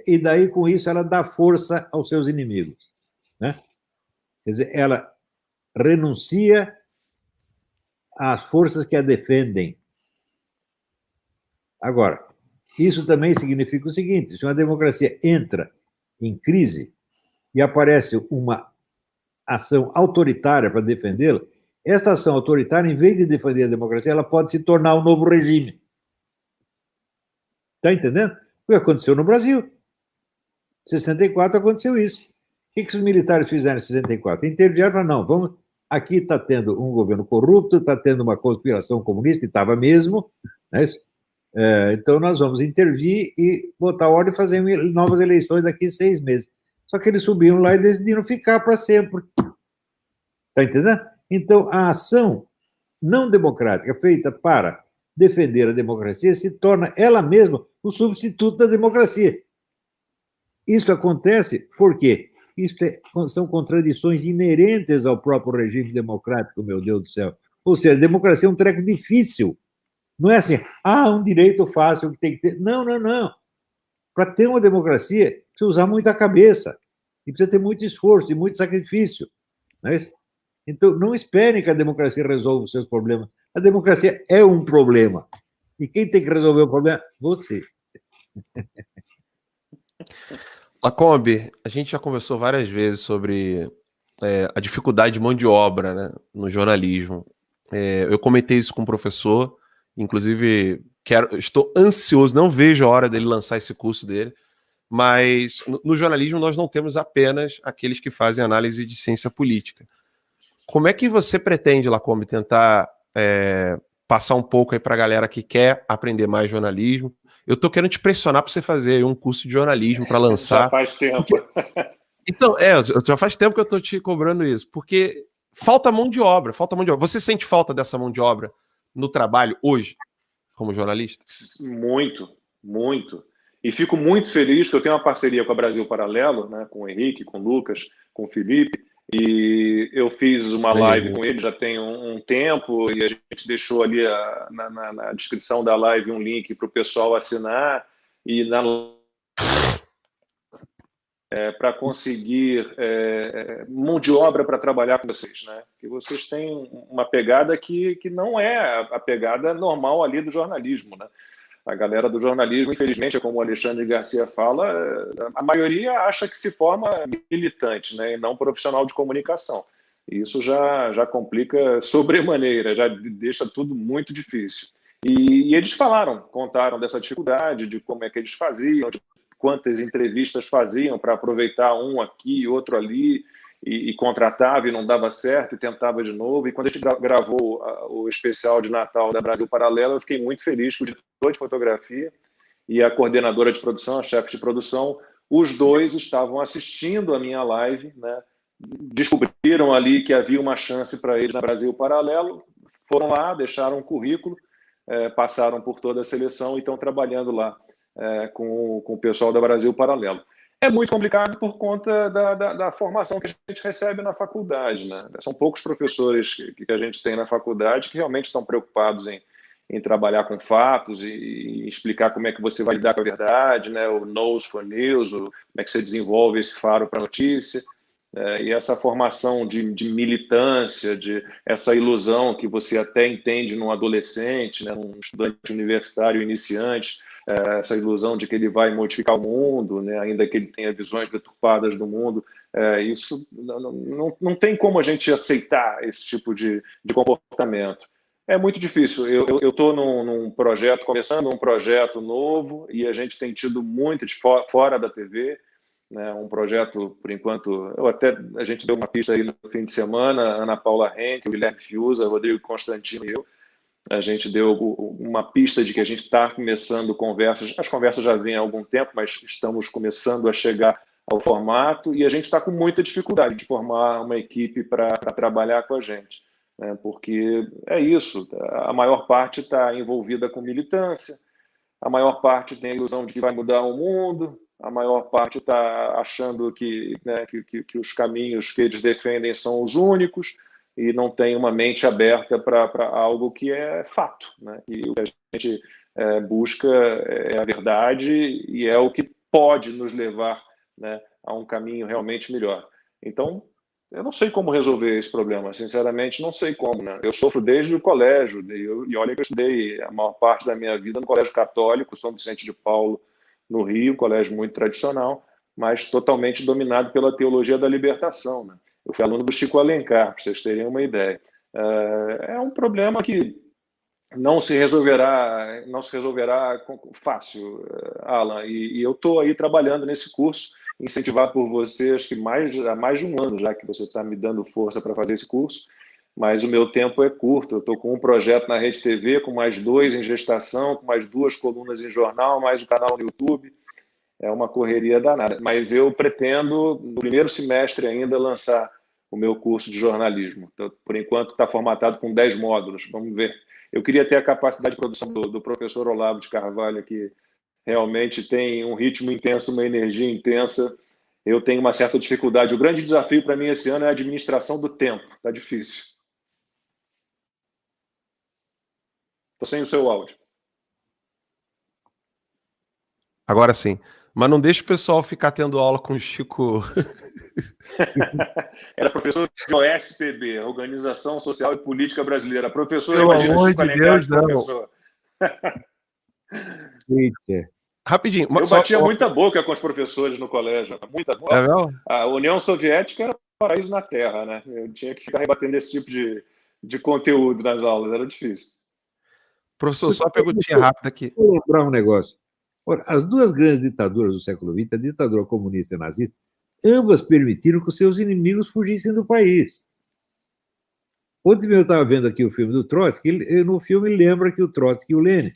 E daí, com isso, ela dá força aos seus inimigos. Quer dizer, ela renuncia às forças que a defendem. Agora, isso também significa o seguinte: se uma democracia entra em crise e aparece uma ação autoritária para defendê-la, essa ação autoritária, em vez de defender a democracia, ela pode se tornar um novo regime. Está entendendo? O que aconteceu no Brasil. Em 64 aconteceu isso. O que os militares fizeram em 64? Intervieram e falaram, não, aqui está tendo um governo corrupto, está tendo uma conspiração comunista, e estava mesmo, né? Então nós vamos intervir e botar ordem e fazer novas eleições daqui a 6 meses. Só que eles subiram lá e decidiram ficar para sempre. Está entendendo? Então, a ação não democrática feita para defender a democracia se torna ela mesma o substituto da democracia. Isso acontece porque são contradições inerentes ao próprio regime democrático, meu Deus do céu. Ou seja, a democracia é um treco difícil. Não é assim, um direito fácil que tem que ter. Não. Para ter uma democracia, precisa usar muita cabeça. E precisa ter muito esforço e muito sacrifício. Não é isso? Então, não esperem que a democracia resolva os seus problemas. A democracia é um problema. E quem tem que resolver o problema? Você. Lacombe, a gente já conversou várias vezes sobre a dificuldade de mão de obra, né, no jornalismo. Eu comentei isso com o professor, Inclusive, estou ansioso, não vejo a hora dele lançar esse curso dele. Mas no jornalismo nós não temos apenas aqueles que fazem análise de ciência política. Como é que você pretende, Lacombe, tentar passar um pouco aí para a galera que quer aprender mais jornalismo? Eu estou querendo te pressionar para você fazer um curso de jornalismo para lançar. Já faz tempo. Então, já faz tempo que eu estou te cobrando isso, porque falta mão de obra. Você sente falta dessa mão de obra no trabalho hoje, como jornalista? Muito, muito. E fico muito feliz que eu tenho uma parceria com a Brasil Paralelo, né, com o Henrique, com o Lucas, com o Felipe, e eu fiz uma live com ele já tem um tempo, e a gente deixou ali na descrição da live um link para o pessoal assinar, e para conseguir mão de obra para trabalhar com vocês, né? Que vocês têm uma pegada que não é a pegada normal ali do jornalismo, né? A galera do jornalismo, infelizmente, como o Alexandre Garcia fala, a maioria acha que se forma militante, né, e não profissional de comunicação. E isso já complica sobremaneira, já deixa tudo muito difícil. E eles contaram dessa dificuldade, de como é que eles faziam, de quantas entrevistas faziam para aproveitar um aqui e outro ali, e contratava e não dava certo, e tentava de novo. E quando a gente gravou o especial de Natal da Brasil Paralelo, eu fiquei muito feliz que o diretor de fotografia e a coordenadora de produção, a chefe de produção, os dois estavam assistindo a minha live, né? Descobriram ali que havia uma chance para eles na Brasil Paralelo, foram lá, deixaram um currículo, passaram por toda a seleção e estão trabalhando lá com o pessoal da Brasil Paralelo. É muito complicado por conta da formação que a gente recebe na faculdade, né? São poucos professores que a gente tem na faculdade que realmente estão preocupados em trabalhar com fatos e explicar como é que você vai lidar com a verdade, né? O nose for news, como é que você desenvolve esse faro para a notícia. E essa formação de militância, essa ilusão que você até entende num adolescente, né? Num estudante universitário iniciante, essa ilusão de que ele vai modificar o mundo, né, ainda que ele tenha visões deturpadas do mundo, isso não tem como a gente aceitar esse tipo de comportamento. É muito difícil. Eu estou num projeto, começando um projeto novo, e a gente tem tido muito fora da TV, né, um projeto, por enquanto, a gente deu uma pista aí no fim de semana, Ana Paula Henke, o Guilherme Fiuza, Rodrigo Constantino e eu. A gente deu uma pista de que a gente está começando conversas. As conversas já vêm há algum tempo, mas estamos começando a chegar ao formato, e a gente está com muita dificuldade de formar uma equipe para trabalhar com a gente, né? Porque é isso, a maior parte está envolvida com militância, a maior parte tem a ilusão de que vai mudar o mundo, a maior parte está achando que os caminhos que eles defendem são os únicos, e não tem uma mente aberta para algo que é fato, né? E o que a gente busca é a verdade, e é o que pode nos levar, né, a um caminho realmente melhor. Então, eu não sei como resolver esse problema, sinceramente, não sei como, né? Eu sofro desde o colégio, e olha que eu estudei a maior parte da minha vida no Colégio Católico, São Vicente de Paulo, no Rio, colégio muito tradicional, mas totalmente dominado pela teologia da libertação, né? Eu fui aluno do Chico Alencar, para vocês terem uma ideia. É um problema que não se resolverá fácil, Alan. E eu estou aí trabalhando nesse curso, incentivar por você, acho que há mais de um ano já que você está me dando força para fazer esse curso, mas o meu tempo é curto. Eu estou com um projeto na Rede TV, com mais 2 em gestação, com mais 2 colunas em jornal, mais um canal no YouTube. É uma correria danada, mas eu pretendo, no primeiro semestre ainda, lançar o meu curso de jornalismo. Então, por enquanto, está formatado com 10 módulos. Vamos ver. Eu queria ter a capacidade de produção do professor Olavo de Carvalho, que realmente tem um ritmo intenso, uma energia intensa. Eu tenho uma certa dificuldade. O grande desafio para mim esse ano é a administração do tempo. Está difícil. Estou sem o seu áudio. Agora sim. Mas não deixa o pessoal ficar tendo aula com o Chico. Era professor de OSPB, Organização Social e Política Brasileira. Professor, Pelo imagina amor Chico de Alencar Deus, de professor. Rapidinho. Eu batia muita boca com os professores no colégio. Muita boca. É mesmo? A União Soviética era paraíso na Terra, né? Eu tinha que ficar rebatendo esse tipo de conteúdo nas aulas, era difícil. Professor, só uma perguntinha rápida aqui. Vou lembrar um negócio. Ora, as duas grandes ditaduras do século XX, a ditadura comunista e a nazista, ambas permitiram que os seus inimigos fugissem do país. Ontem eu estava vendo aqui o filme do Trotsky, no filme lembra que o Trotsky e o Lenin,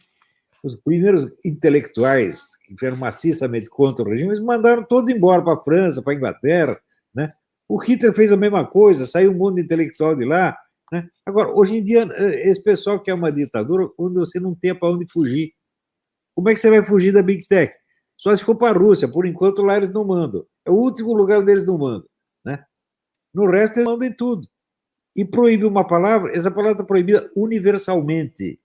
os primeiros intelectuais que fizeram maciçamente contra o regime, eles mandaram todos embora para a França, para a Inglaterra, né? O Hitler fez a mesma coisa, saiu um monte de intelectual de lá, né? Agora, hoje em dia, esse pessoal quer uma ditadura onde você não tem para onde fugir. Como é que você vai fugir da Big Tech? Só se for para a Rússia, por enquanto lá eles não mandam. É o último lugar onde eles não mandam, né? No resto, eles mandam em tudo. E proíbe uma palavra, essa palavra está proibida universalmente.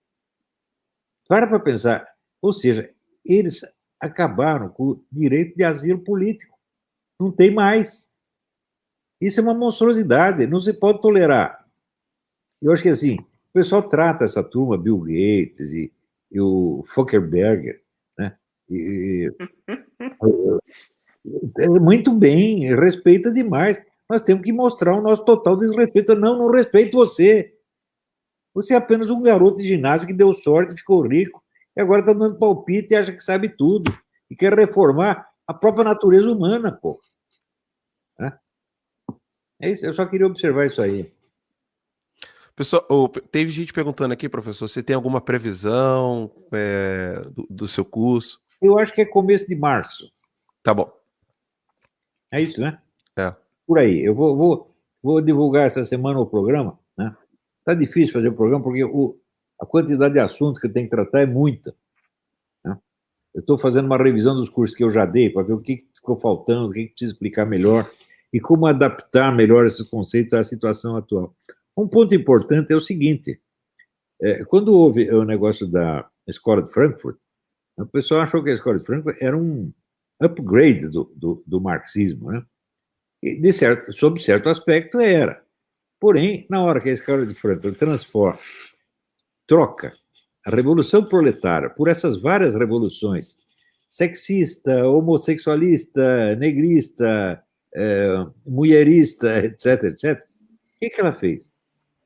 Para pensar. Ou seja, eles acabaram com o direito de asilo político. Não tem mais. Isso é uma monstruosidade, não se pode tolerar. Eu acho que assim, o pessoal trata essa turma, Bill Gates e o Zuckerberg, né? Muito bem, respeita demais. Nós temos que mostrar o nosso total desrespeito. Não respeito você. Você é apenas um garoto de ginásio que deu sorte, ficou rico, e agora está dando palpite e acha que sabe tudo. E quer reformar a própria natureza humana, pô. É isso, eu só queria observar isso aí. Pessoal, teve gente perguntando aqui, professor, se tem alguma previsão do seu curso? Eu acho que é começo de março. Tá bom. É isso, né? É. Por aí. Eu vou divulgar essa semana o programa, né? Tá difícil fazer o programa porque a quantidade de assuntos que eu tenho que tratar é muita, né? Eu estou fazendo uma revisão dos cursos que eu já dei para ver o que ficou faltando, o que precisa explicar melhor e como adaptar melhor esses conceitos à situação atual. Um ponto importante é o seguinte, quando houve o negócio da Escola de Frankfurt, o pessoal achou que a Escola de Frankfurt era um upgrade do marxismo, né? E sob certo aspecto era. Porém, na hora que a Escola de Frankfurt troca a Revolução Proletária por essas várias revoluções, sexista, homossexualista, negrista, mulherista, etc., etc., o que ela fez?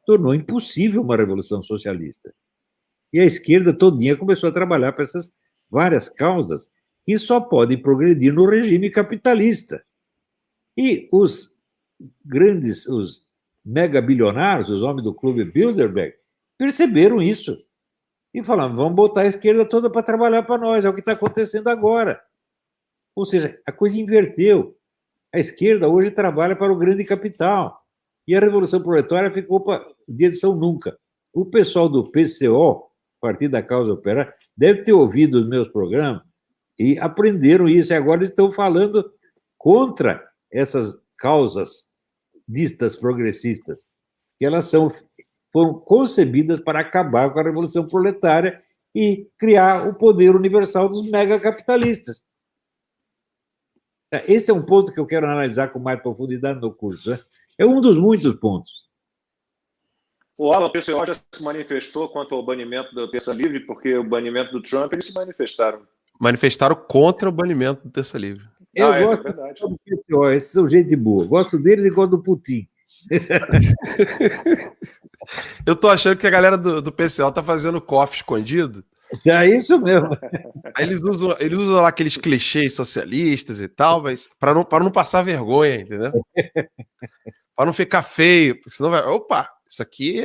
Tornou impossível uma revolução socialista. E a esquerda todinha começou a trabalhar para essas várias causas que só podem progredir no regime capitalista. E os mega bilionários, os homens do clube Bilderberg, perceberam isso. E falaram, vamos botar a esquerda toda para trabalhar para nós, é o que está acontecendo agora. Ou seja, a coisa inverteu. A esquerda hoje trabalha para o grande capital. E a Revolução Proletária ficou para dia de São Nunca. O pessoal do PCO, Partido da Causa Operária, deve ter ouvido os meus programas e aprenderam isso. E agora estão falando contra essas causas distas progressistas, que elas foram concebidas para acabar com a Revolução Proletária e criar o poder universal dos megacapitalistas. Esse é um ponto que eu quero analisar com mais profundidade no curso, né? É um dos muitos pontos. O Alan, o PCO já se manifestou quanto ao banimento do Terça Livre, porque o banimento do Trump, eles se manifestaram. Manifestaram contra o banimento do Terça Livre. Eu gosto do PCO, esses são gente boa. Gosto deles e gosto do Putin. Eu tô achando que a galera do PCO tá fazendo cofre escondido. É isso mesmo. Aí eles usam lá aqueles clichês socialistas e tal, mas para não passar vergonha, entendeu? Para não ficar feio, porque senão vai. Opa, isso aqui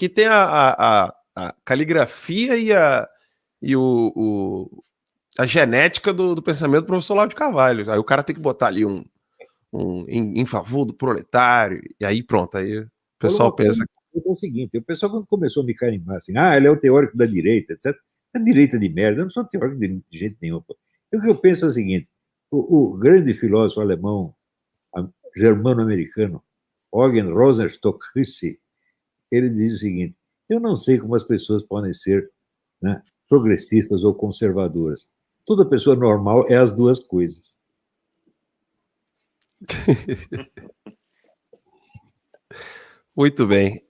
tem a caligrafia e a genética do pensamento do professor Olavo de Carvalho. Aí o cara tem que botar ali um em favor do proletário, e aí pronto, aí o pessoal pensa. É o seguinte, o pessoal quando começou a me carimbar assim, ele é o teórico da direita, etc. É direita de merda, eu não sou teórico de jeito nenhum. O que eu penso é o seguinte, o grande filósofo alemão, germano-americano, Eugen Rosenstock Hussey, ele diz o seguinte, eu não sei como as pessoas podem ser, né, progressistas ou conservadoras. Toda pessoa normal é as duas coisas. Muito bem.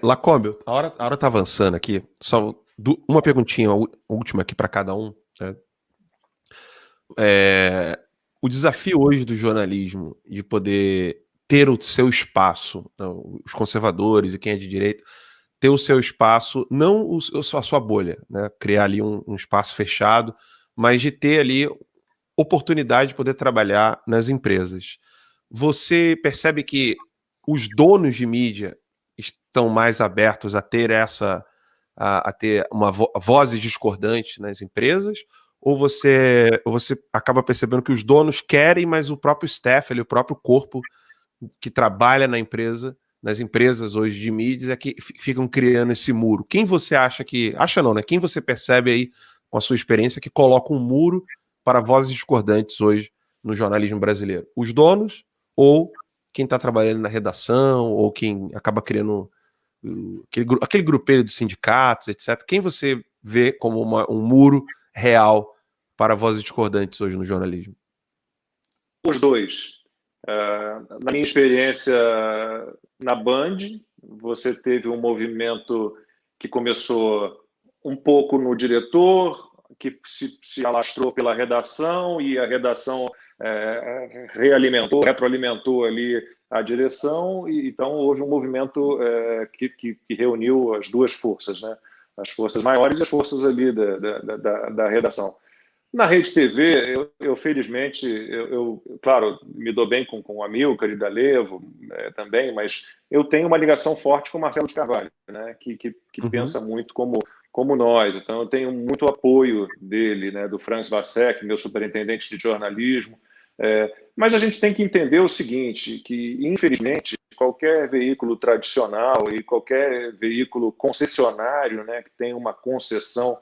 Lacombe, a hora tá avançando aqui. Só uma perguntinha, última aqui para cada um. Né? O desafio hoje do jornalismo de poder ter o seu espaço, né, os conservadores e quem é de direita, ter o seu espaço, não a sua bolha, né? Criar ali um espaço fechado, mas de ter ali oportunidade de poder trabalhar nas empresas. Você percebe que os donos de mídia estão mais abertos a ter a ter vozes discordantes nas empresas? Ou você acaba percebendo que os donos querem, mas o próprio staff, o próprio corpo que trabalha nas empresas hoje de mídias, é que ficam criando esse muro? Quem você acha que... Acha não, né? Quem você percebe aí, com a sua experiência, que coloca um muro para vozes discordantes hoje no jornalismo brasileiro? Os donos ou quem está trabalhando na redação ou quem acaba criando aquele grupelho dos sindicatos, etc. Quem você vê como um muro real para vozes discordantes hoje no jornalismo? Os dois. Na minha experiência na Band, você teve um movimento que começou um pouco no diretor, que se alastrou pela redação, e a redação retroalimentou ali a direção, e então houve um movimento que reuniu as duas forças, né? As forças maiores e as forças ali da redação. Na Rede TV, eu felizmente, claro, me dou bem com o Amilcar e D'Alevo também, mas eu tenho uma ligação forte com o Marcelo de Carvalho, né, que pensa muito como nós. Então, eu tenho muito apoio dele, né, do Franz Vassek, meu superintendente de jornalismo. Mas a gente tem que entender o seguinte, que, infelizmente, qualquer veículo tradicional e qualquer veículo concessionário, né, que tem uma concessão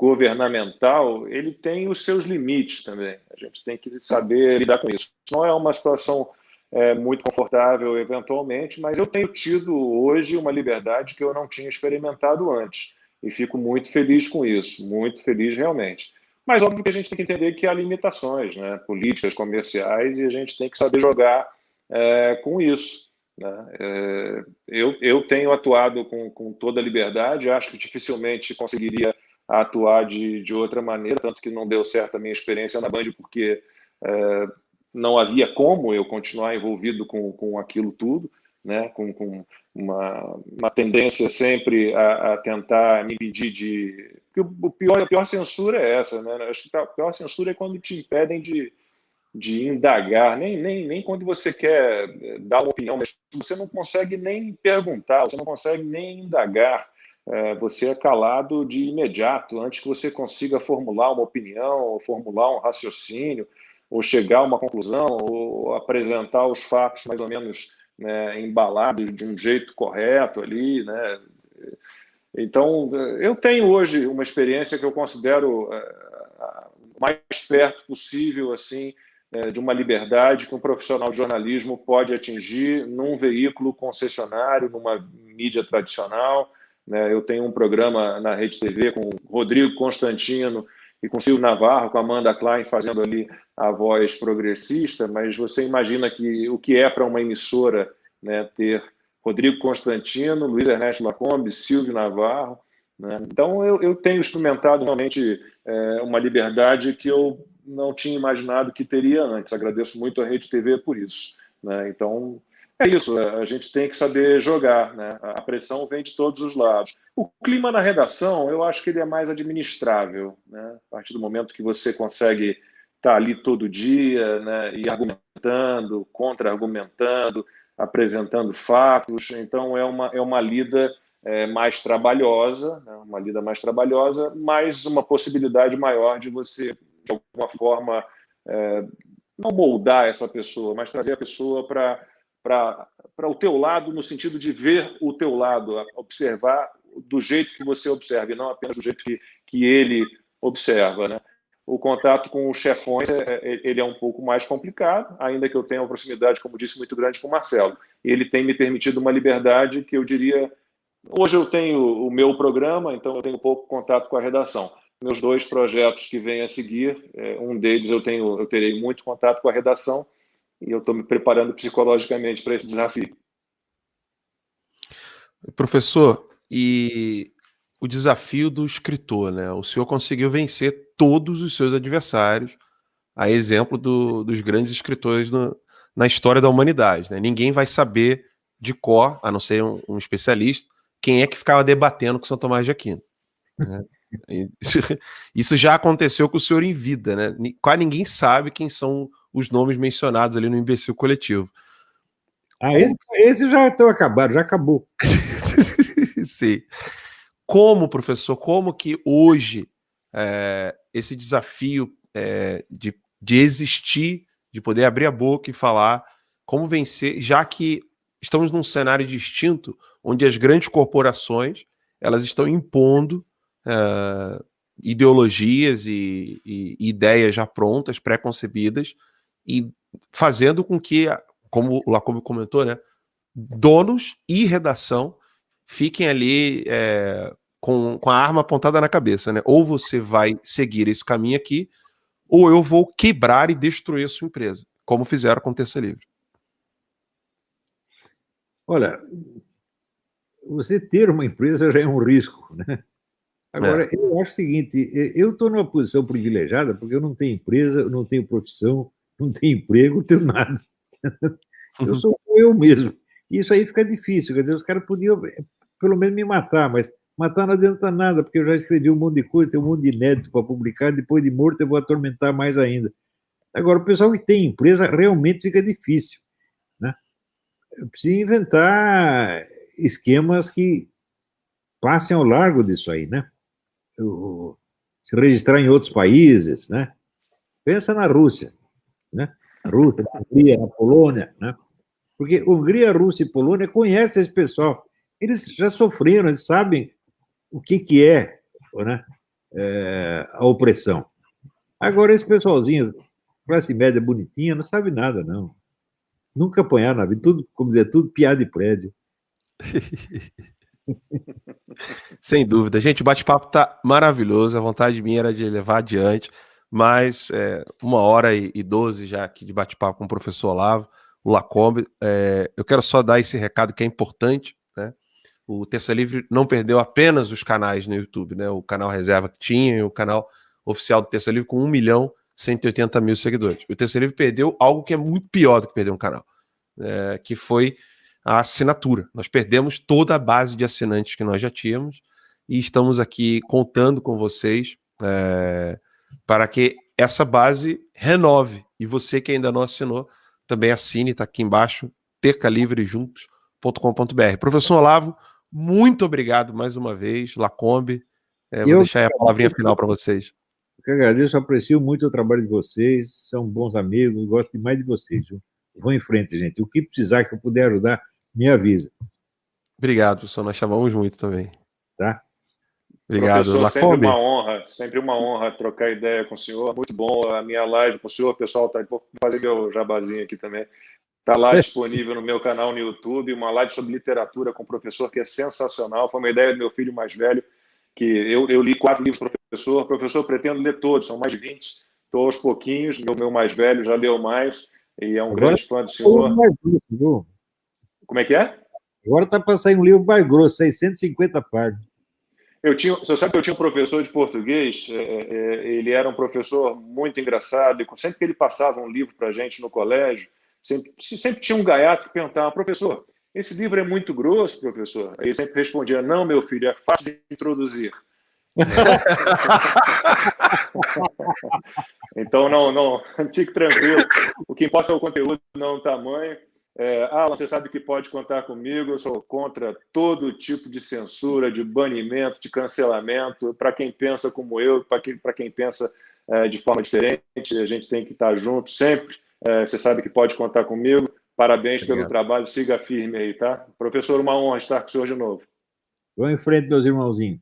governamental, ele tem os seus limites também. A gente tem que saber lidar com isso. Não é uma situação muito confortável, eventualmente, mas eu tenho tido hoje uma liberdade que eu não tinha experimentado antes. E fico muito feliz com isso, muito feliz realmente. Mas, óbvio que a gente tem que entender que há limitações, né, políticas, comerciais, e a gente tem que saber jogar com isso, né? Eu tenho atuado com toda a liberdade, acho que dificilmente conseguiria atuar de outra maneira, tanto que não deu certo a minha experiência na Band, porque não havia como eu continuar envolvido com aquilo tudo, né? Com uma tendência sempre a tentar me impedir de... A pior censura é essa, né? Acho que a pior censura é quando te impedem de indagar, nem quando você quer dar uma opinião, mas você não consegue nem perguntar, você não consegue nem indagar. Você é calado de imediato, antes que você consiga formular uma opinião, ou formular um raciocínio, ou chegar a uma conclusão, ou apresentar os fatos mais ou menos, né, embalados de um jeito correto ali, né? Então, eu tenho hoje uma experiência que eu considero o mais perto possível assim, de uma liberdade que um profissional de jornalismo pode atingir num veículo concessionário, numa mídia tradicional. Eu tenho um programa na Rede TV com o Rodrigo Constantino e com o Silvio Navarro, com a Amanda Klein fazendo ali a voz progressista, mas você imagina que o que é para uma emissora, né, ter Rodrigo Constantino, Luiz Ernesto Lacombe, Silvio Navarro, né? Então eu tenho experimentado realmente uma liberdade que eu não tinha imaginado que teria antes. Agradeço muito a Rede TV por isso, né? Então é isso, a gente tem que saber jogar, né? A pressão vem de todos os lados. O clima na redação, eu acho que ele é mais administrável, né? A partir do momento que você consegue estar ali todo dia, né, e argumentando, contra-argumentando, apresentando fatos, então é uma lida mais trabalhosa, né? Uma lida mais trabalhosa, mas uma possibilidade maior de você, de alguma forma, não moldar essa pessoa, mas trazer a pessoa para o teu lado, no sentido de ver o teu lado, observar do jeito que você observa, e não apenas do jeito que ele observa, né? O contato com os chefões ele é um pouco mais complicado, ainda que eu tenha uma proximidade, como disse, muito grande com o Marcelo. Ele tem me permitido uma liberdade que eu diria... Hoje eu tenho o meu programa, então eu tenho pouco contato com a redação. Meus dois projetos que vêm a seguir, um deles eu terei muito contato com a redação, e eu estou me preparando psicologicamente para esse desafio. Professor, e o desafio do escritor, né? O senhor conseguiu vencer todos os seus adversários, a exemplo dos grandes escritores na história da humanidade, né? Ninguém vai saber de cor, a não ser um especialista, quem é que ficava debatendo com São Tomás de Aquino. Né? Isso já aconteceu com o senhor em vida, né? Quase ninguém sabe quem são os nomes mencionados ali no imbecil coletivo. Esse já estão acabados, já acabou. Sim. Como, professor, como que hoje esse desafio de existir, de poder abrir a boca e falar, como vencer, já que estamos num cenário distinto, onde as grandes corporações elas estão impondo ideologias e ideias já prontas, pré-concebidas, e fazendo com que, como o Lacombe comentou, né, donos e redação fiquem ali com a arma apontada na cabeça, né? Ou você vai seguir esse caminho aqui, ou eu vou quebrar e destruir a sua empresa, como fizeram com o Terça Livre. Olha, você ter uma empresa já é um risco, né? Agora, eu acho o seguinte, eu estou numa posição privilegiada porque eu não tenho empresa, eu não tenho profissão, não tenho emprego, não tenho nada. Eu sou eu mesmo. Isso aí fica difícil, quer dizer, os caras podiam pelo menos me matar, mas matar não adianta nada, porque eu já escrevi um monte de coisa, tem um monte de inédito para publicar, depois de morto eu vou atormentar mais ainda. Agora, o pessoal que tem empresa realmente fica difícil, né? Eu preciso inventar esquemas que passem ao largo disso aí, né? Se registrar em outros países, né? Pensa na Rússia, né? Na Rússia, na Hungria, na Polônia, né? Porque Hungria, Rússia e Polônia conhecem esse pessoal. Eles já sofreram, eles sabem o que é, né? A opressão. Agora, esse pessoalzinho, classe média bonitinha, não sabe nada, não. Nunca apanharam na vida, tudo, como dizer, tudo piada de prédio. Sem dúvida. Gente, o bate-papo tá maravilhoso, a vontade minha era de levar adiante, mas 1h12 já aqui de bate-papo com o professor Olavo, o Lacombe. Eu quero só dar esse recado que é importante, né? O Terça Livre não perdeu apenas os canais no YouTube, né? O canal Reserva que tinha e o canal oficial do Terça Livre com 1.180.000 seguidores. O Terça Livre perdeu algo que é muito pior do que perder um canal, que foi a assinatura. Nós perdemos toda a base de assinantes que nós já tínhamos e estamos aqui contando com vocês para que essa base renove. E você que ainda não assinou, também assine, está aqui embaixo, tercalivrejuntos.com.br. Professor Olavo, muito obrigado mais uma vez, Lacombe. Vou deixar aí a palavrinha final para vocês. Eu que agradeço, aprecio muito o trabalho de vocês, são bons amigos, gosto demais de vocês. Viu? Vão em frente, gente. O que precisar que eu puder ajudar, me avisa. Obrigado, professor. Nós chamamos muito também. Tá? Obrigado, professor, Lacombe. Sempre uma honra trocar ideia com o senhor. Muito bom a minha live com o senhor. Pessoal, vou fazer meu jabazinho aqui também. Está lá disponível no meu canal no YouTube, uma live sobre literatura com o professor que é sensacional. Foi uma ideia do meu filho mais velho, que eu li 4 livros do professor. Professor, pretendo ler todos, são mais de 20. Estou aos pouquinhos, meu mais velho já leu mais e é um grande fã do senhor. Como é que é? Agora está para sair um livro mais grosso, 650 páginas. Você sabe que eu tinha um professor de português, ele era um professor muito engraçado, e sempre que ele passava um livro para a gente no colégio, sempre tinha um gaiato que perguntava: professor, esse livro é muito grosso, professor? Aí ele sempre respondia: não, meu filho, é fácil de introduzir. Então, não, fique tranquilo, o que importa é o conteúdo, não o tamanho. Alan, você sabe que pode contar comigo, eu sou contra todo tipo de censura, de banimento, de cancelamento, para quem pensa como eu, para quem pensa de forma diferente, a gente tem que estar junto sempre. Você sabe que pode contar comigo. Parabéns pelo trabalho, siga firme aí, tá? Professor, uma honra estar com o senhor de novo. Vamos em frente, meus irmãozinhos.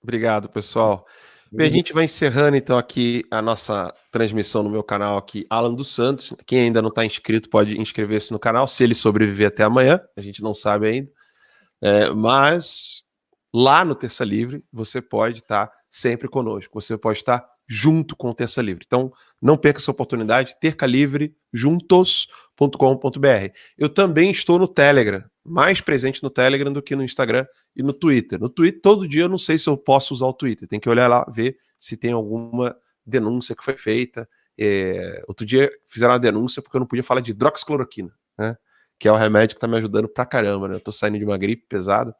Obrigado, pessoal. Bem, a gente vai encerrando então aqui a nossa transmissão no meu canal aqui, Alan dos Santos. Quem ainda não está inscrito pode inscrever-se no canal, se ele sobreviver até amanhã, a gente não sabe ainda. Mas lá no Terça Livre você pode estar sempre conosco, você pode estar junto com o Terça Livre. Então, não perca essa oportunidade, tercalivrejuntos.com.br. Eu também estou no Telegram, mais presente no Telegram do que no Instagram e no Twitter. No Twitter, todo dia eu não sei se eu posso usar o Twitter, tem que olhar lá, ver se tem alguma denúncia que foi feita. Outro dia fizeram uma denúncia porque eu não podia falar de hidroxicloroquina, né? Que é o remédio que está me ajudando pra caramba, né? Eu tô saindo de uma gripe pesada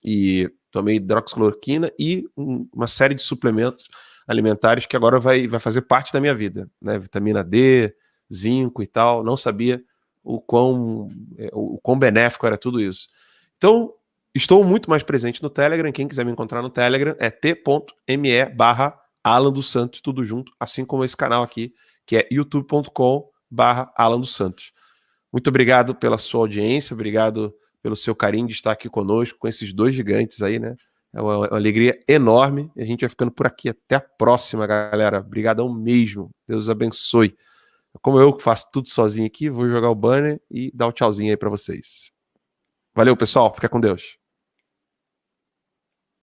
e tomei hidroxicloroquina e uma série de suplementos alimentares que agora vai fazer parte da minha vida, né? Vitamina D, zinco e tal. Não sabia o quão benéfico era tudo isso. Então, estou muito mais presente no Telegram. Quem quiser me encontrar no Telegram é t.me/Alan dos Santos, tudo junto, assim como esse canal aqui, que é youtube.com/Alan dos Santos. Muito obrigado pela sua audiência, obrigado pelo seu carinho de estar aqui conosco, com esses dois gigantes aí, né? É uma alegria enorme. E a gente vai ficando por aqui. Até a próxima, galera. Obrigadão mesmo. Deus abençoe. Como eu que faço tudo sozinho aqui, vou jogar o banner e dar um tchauzinho aí para vocês. Valeu, pessoal. Fica com Deus.